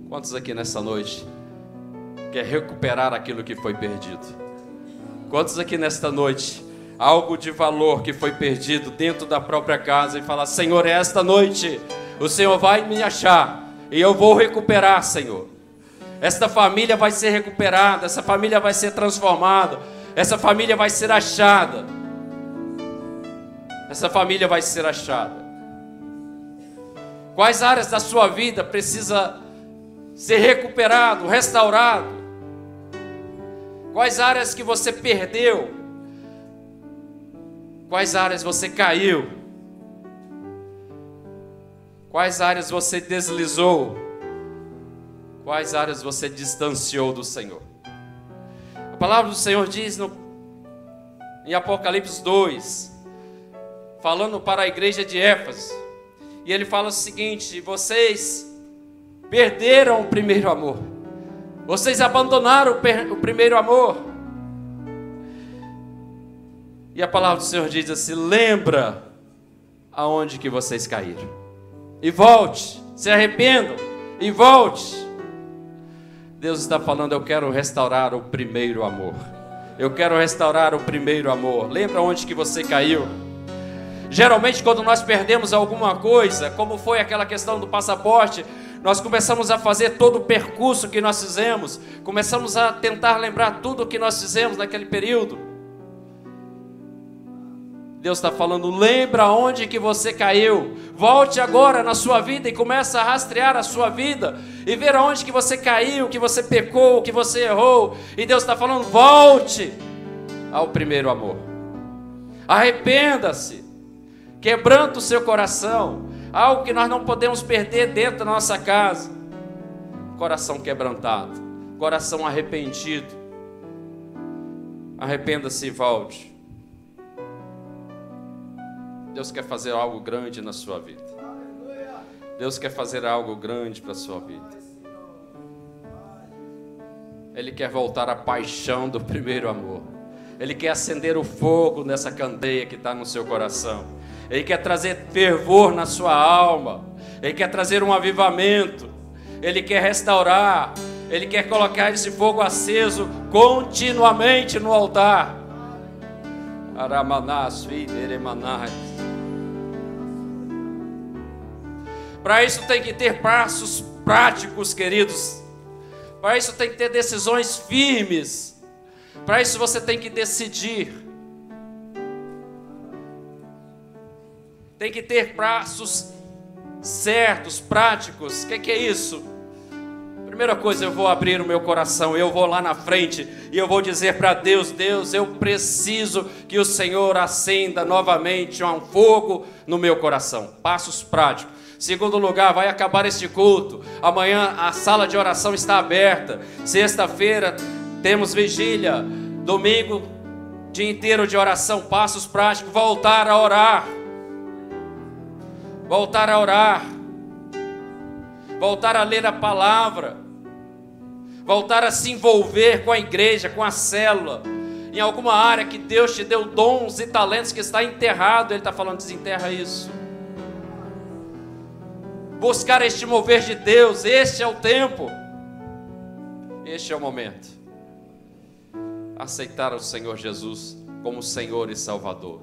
Quantos aqui nessa noite quer recuperar aquilo que foi perdido? Quantos aqui nesta noite, algo de valor que foi perdido dentro da própria casa, e falar: Senhor, esta noite o Senhor vai me achar e eu vou recuperar, Senhor. Esta família vai ser recuperada, essa família vai ser transformada, Essa família vai ser achada. Essa família vai ser achada. Quais áreas da sua vida precisa ser recuperado, restaurado? Quais áreas que você perdeu? Quais áreas você caiu? Quais áreas você deslizou? Quais áreas você distanciou do Senhor? A palavra do Senhor diz em Apocalipse 2, falando para a igreja de Éfeso, e ele fala o seguinte: vocês perderam o primeiro amor, vocês abandonaram o primeiro amor. E a palavra do Senhor diz assim: lembra aonde que vocês caíram, e volte, se arrependam e volte. Deus está falando: eu quero restaurar o primeiro amor. Eu quero restaurar o primeiro amor. Lembra onde que você caiu? Geralmente quando nós perdemos alguma coisa, como foi aquela questão do passaporte, nós começamos a fazer todo o percurso que nós fizemos, começamos a tentar lembrar tudo o que nós fizemos naquele período. Deus está falando: lembra onde que você caiu, volte agora na sua vida e começa a rastrear a sua vida e ver aonde que você caiu, que você pecou, que você errou. E Deus está falando: volte ao primeiro amor, arrependa-se, quebranta o seu coração, algo que nós não podemos perder dentro da nossa casa. Coração quebrantado, coração arrependido. Arrependa-se e volte. Deus quer fazer algo grande na sua vida. Deus quer fazer algo grande para a sua vida. Ele quer voltar à paixão do primeiro amor. Ele quer acender o fogo nessa candeia que está no seu coração. Ele quer trazer fervor na sua alma. Ele quer trazer um avivamento. Ele quer restaurar. Ele quer colocar esse fogo aceso continuamente no altar. Para isso tem que ter passos práticos, queridos. Para isso tem que ter decisões firmes. Para isso você tem que decidir. Tem que ter passos certos, práticos. O que é isso? Primeira coisa, eu vou abrir o meu coração, eu vou lá na frente e eu vou dizer para Deus: Deus, eu preciso que o Senhor acenda novamente um fogo no meu coração. Passos práticos. Segundo lugar, vai acabar este culto. Amanhã a sala de oração está aberta. Sexta-feira temos vigília. Domingo, dia inteiro de oração. Passos práticos, voltar a orar. Voltar a orar. Voltar a ler a palavra. Voltar a se envolver com a igreja, com a célula. Em alguma área que Deus te deu dons e talentos que está enterrado, Ele está falando: desenterra isso. Buscar este mover de Deus, este é o tempo. Este é o momento. Aceitar o Senhor Jesus como Senhor e Salvador.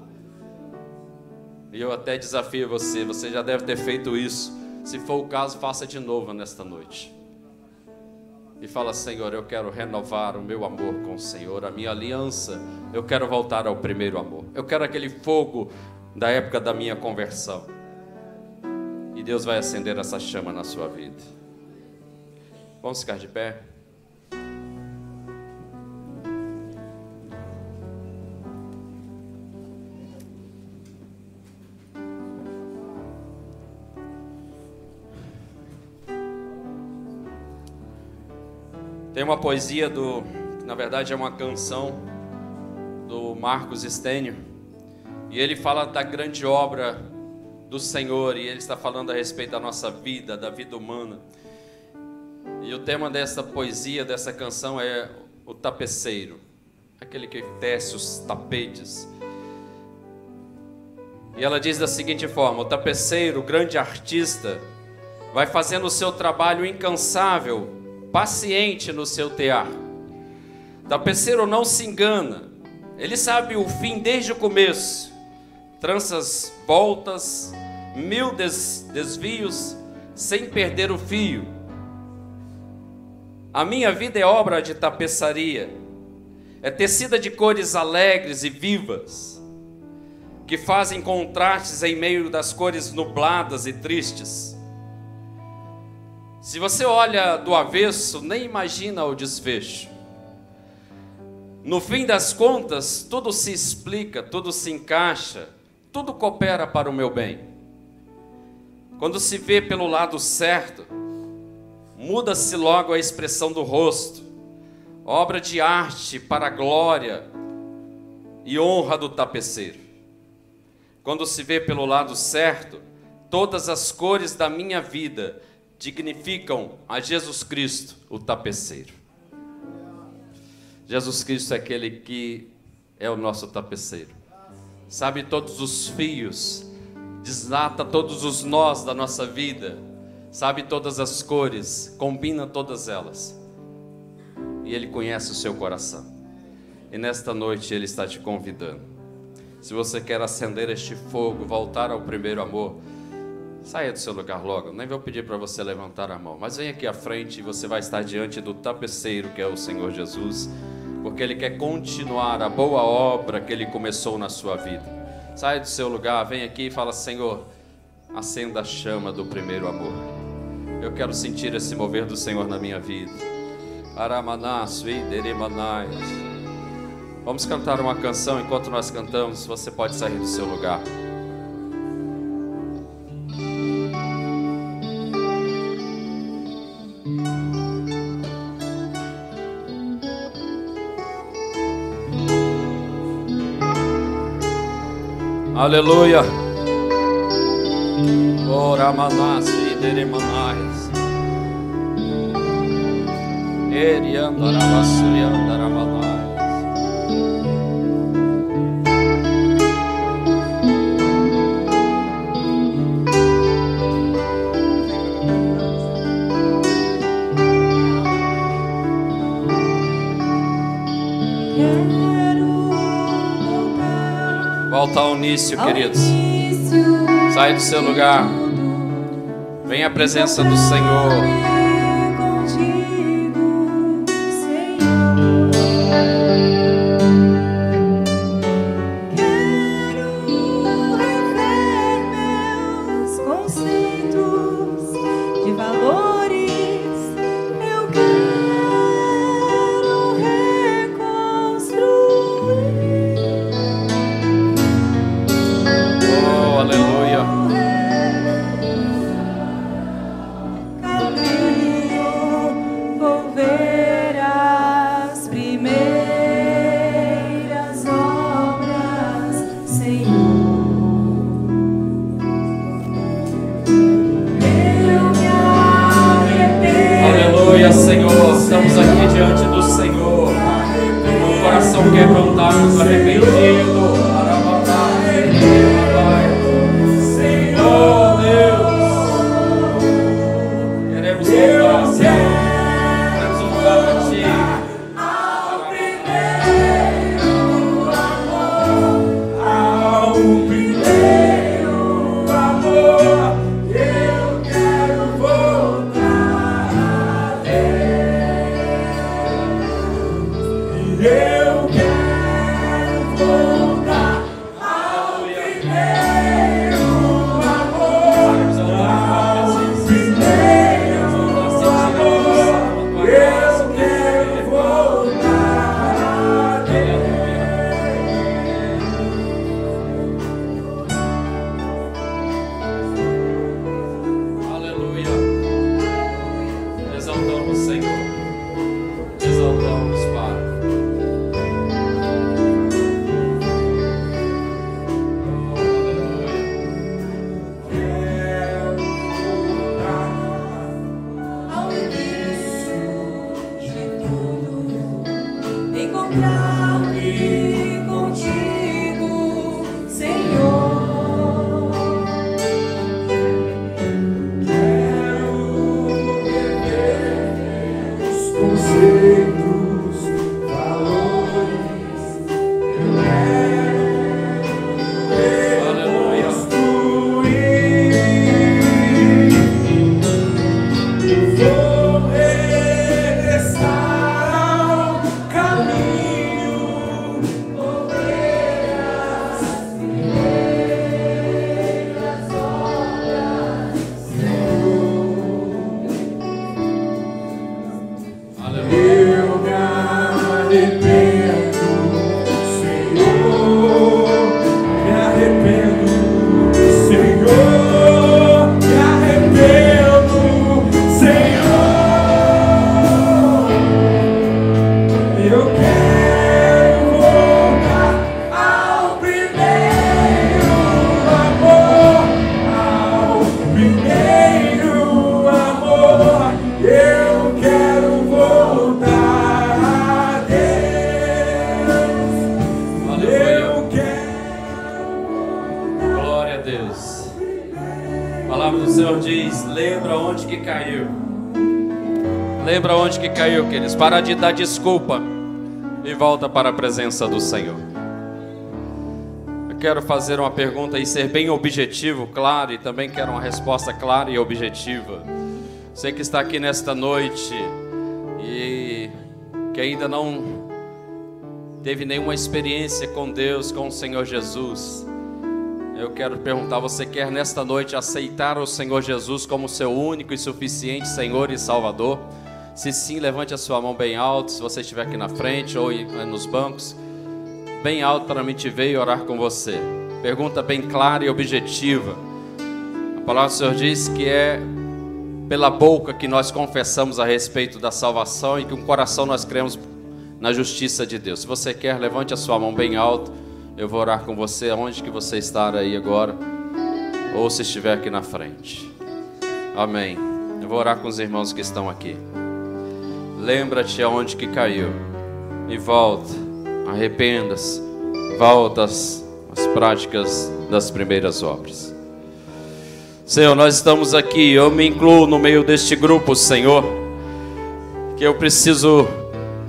E eu até desafio você já deve ter feito isso. Se for o caso, faça de novo nesta noite. E fala: Senhor, eu quero renovar o meu amor com o Senhor, a minha aliança. Eu quero voltar ao primeiro amor. Eu quero aquele fogo da época da minha conversão. E Deus vai acender essa chama na sua vida. Vamos ficar de pé? Tem uma poesia que na verdade é uma canção do Marcos Stênio, e ele fala da grande obra do Senhor, e ele está falando a respeito da nossa vida, da vida humana. E o tema dessa poesia, dessa canção é o tapeceiro, aquele que tece os tapetes. E ela diz da seguinte forma: o tapeceiro, o grande artista, vai fazendo o seu trabalho incansável, paciente no seu tear. O tapeceiro não se engana, ele sabe o fim desde o começo. Tranças voltas, mil desvios, sem perder o fio. A minha vida é obra de tapeçaria. É tecida de cores alegres e vivas, que fazem contrastes em meio das cores nubladas e tristes. Se você olha do avesso, nem imagina o desfecho. No fim das contas, tudo se explica, tudo se encaixa, tudo coopera para o meu bem. Quando se vê pelo lado certo, muda-se logo a expressão do rosto, obra de arte para a glória e honra do tapeceiro. Quando se vê pelo lado certo, todas as cores da minha vida dignificam a Jesus Cristo, o tapeceiro. Jesus Cristo é aquele que é o nosso tapeceiro. Sabe todos os fios, desata todos os nós da nossa vida, sabe todas as cores, combina todas elas. E Ele conhece o seu coração. E nesta noite Ele está te convidando. Se você quer acender este fogo, voltar ao primeiro amor, saia do seu lugar logo. Nem vou pedir para você levantar a mão, mas vem aqui à frente e você vai estar diante do tapeceiro, que é o Senhor Jesus, porque Ele quer continuar a boa obra que Ele começou na sua vida. Saia do seu lugar, vem aqui e fala: Senhor, acenda a chama do primeiro amor. Eu quero sentir esse mover do Senhor na minha vida. Vamos cantar uma canção. Enquanto nós cantamos, você pode sair do seu lugar. Aleluia. Ora manás e deremanais. Eriandarabasuriandaramanais. Volta ao início, queridos. Sai do seu lugar. Vem à presença do Senhor. Senhor, estamos aqui diante do Senhor, com o coração quebrantado, arrependido. Senhor Deus, queremos voltar, Senhor, queremos voltar para Ti. Ao primeiro amor, eu quero voltar. Eu quero voltar. Lembra onde que caiu, queridos. Para de dar desculpa e volta para a presença do Senhor. Eu quero fazer uma pergunta e ser bem objetivo, claro, e também quero uma resposta clara e objetiva. Você que está aqui nesta noite e que ainda não teve nenhuma experiência com Deus, com o Senhor Jesus, eu quero perguntar, você quer nesta noite aceitar o Senhor Jesus como seu único e suficiente Senhor e Salvador? Se sim, levante a sua mão bem alto, se você estiver aqui na frente ou nos bancos, bem alto para mim te ver e orar com você. Pergunta bem clara e objetiva. A palavra do Senhor diz que é pela boca que nós confessamos a respeito da salvação e que com o coração nós cremos na justiça de Deus. Se você quer, levante a sua mão bem alto. Eu vou orar com você, onde que você está aí agora, ou se estiver aqui na frente. Amém. Eu vou orar com os irmãos que estão aqui. Lembra-te aonde que caiu e volta, arrependa-se, volta às práticas das primeiras obras. Senhor, nós estamos aqui, eu me incluo no meio deste grupo, Senhor, que eu preciso,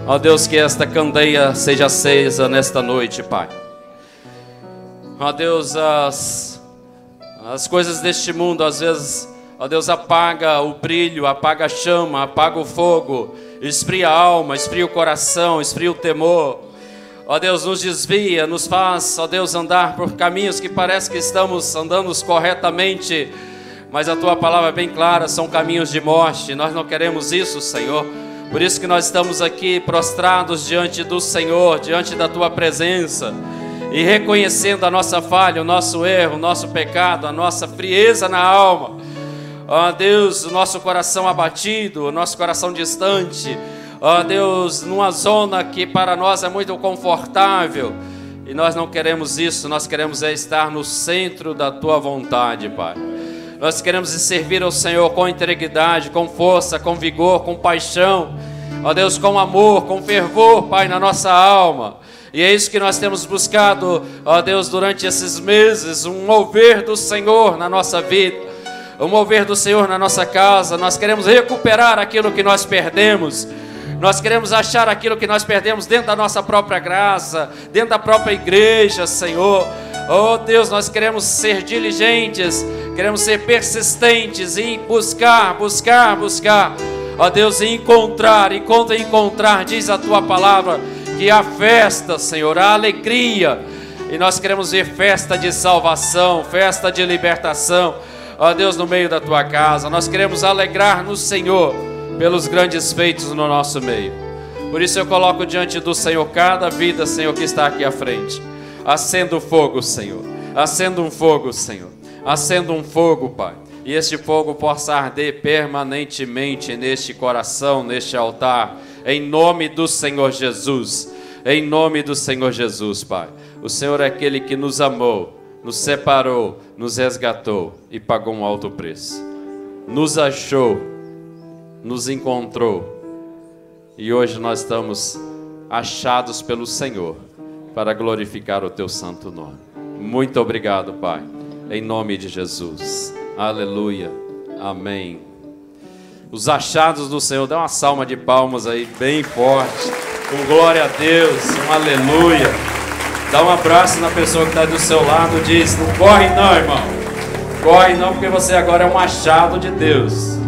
ó Deus, que esta candeia seja acesa nesta noite, Pai. Ó Deus, as coisas deste mundo às vezes, ó Deus, apaga o brilho, apaga a chama, apaga o fogo, esfria a alma, esfria o coração, esfria o temor. Ó Deus, nos desvia, nos faz, ó Deus, andar por caminhos que parece que estamos andando corretamente, mas a Tua palavra é bem clara, são caminhos de morte. Nós não queremos isso, Senhor. Por isso que nós estamos aqui prostrados diante do Senhor, diante da Tua presença, e reconhecendo a nossa falha, o nosso erro, o nosso pecado, a nossa frieza na alma. Ó Deus, o nosso coração abatido, o nosso coração distante. Ó Deus, numa zona que para nós é muito confortável. E nós não queremos isso, nós queremos estar no centro da Tua vontade, Pai. Nós queremos servir ao Senhor com integridade, com força, com vigor, com paixão. Ó Deus, com amor, com fervor, Pai, na nossa alma. E é isso que nós temos buscado, ó Deus, durante esses meses, um mover do Senhor na nossa vida, um mover do Senhor na nossa casa. Nós queremos recuperar aquilo que nós perdemos, nós queremos achar aquilo que nós perdemos dentro da nossa própria graça, dentro da própria igreja, Senhor. Oh Deus, nós queremos ser diligentes, queremos ser persistentes em buscar, ó Deus, e encontrar, diz a Tua palavra, que há festa, Senhor, há alegria, e nós queremos ver festa de salvação, festa de libertação, ó Deus, no meio da Tua casa. Nós queremos alegrar no Senhor pelos grandes feitos no nosso meio. Por isso eu coloco diante do Senhor cada vida, Senhor, que está aqui à frente. Acenda o fogo, Senhor, acenda um fogo, Senhor, acenda um fogo, Pai, e este fogo possa arder permanentemente neste coração, neste altar, em nome do Senhor Jesus, em nome do Senhor Jesus, Pai. O Senhor é aquele que nos amou, nos separou, nos resgatou e pagou um alto preço. Nos achou, nos encontrou, e hoje nós estamos achados pelo Senhor para glorificar o Teu santo nome. Muito obrigado, Pai, em nome de Jesus. Aleluia, amém. Os achados do Senhor, dá uma salva de palmas aí bem forte, com glória a Deus, um aleluia. Dá um abraço na pessoa que está do seu lado, diz: não corre não, irmão, corre não, porque você agora é um achado de Deus.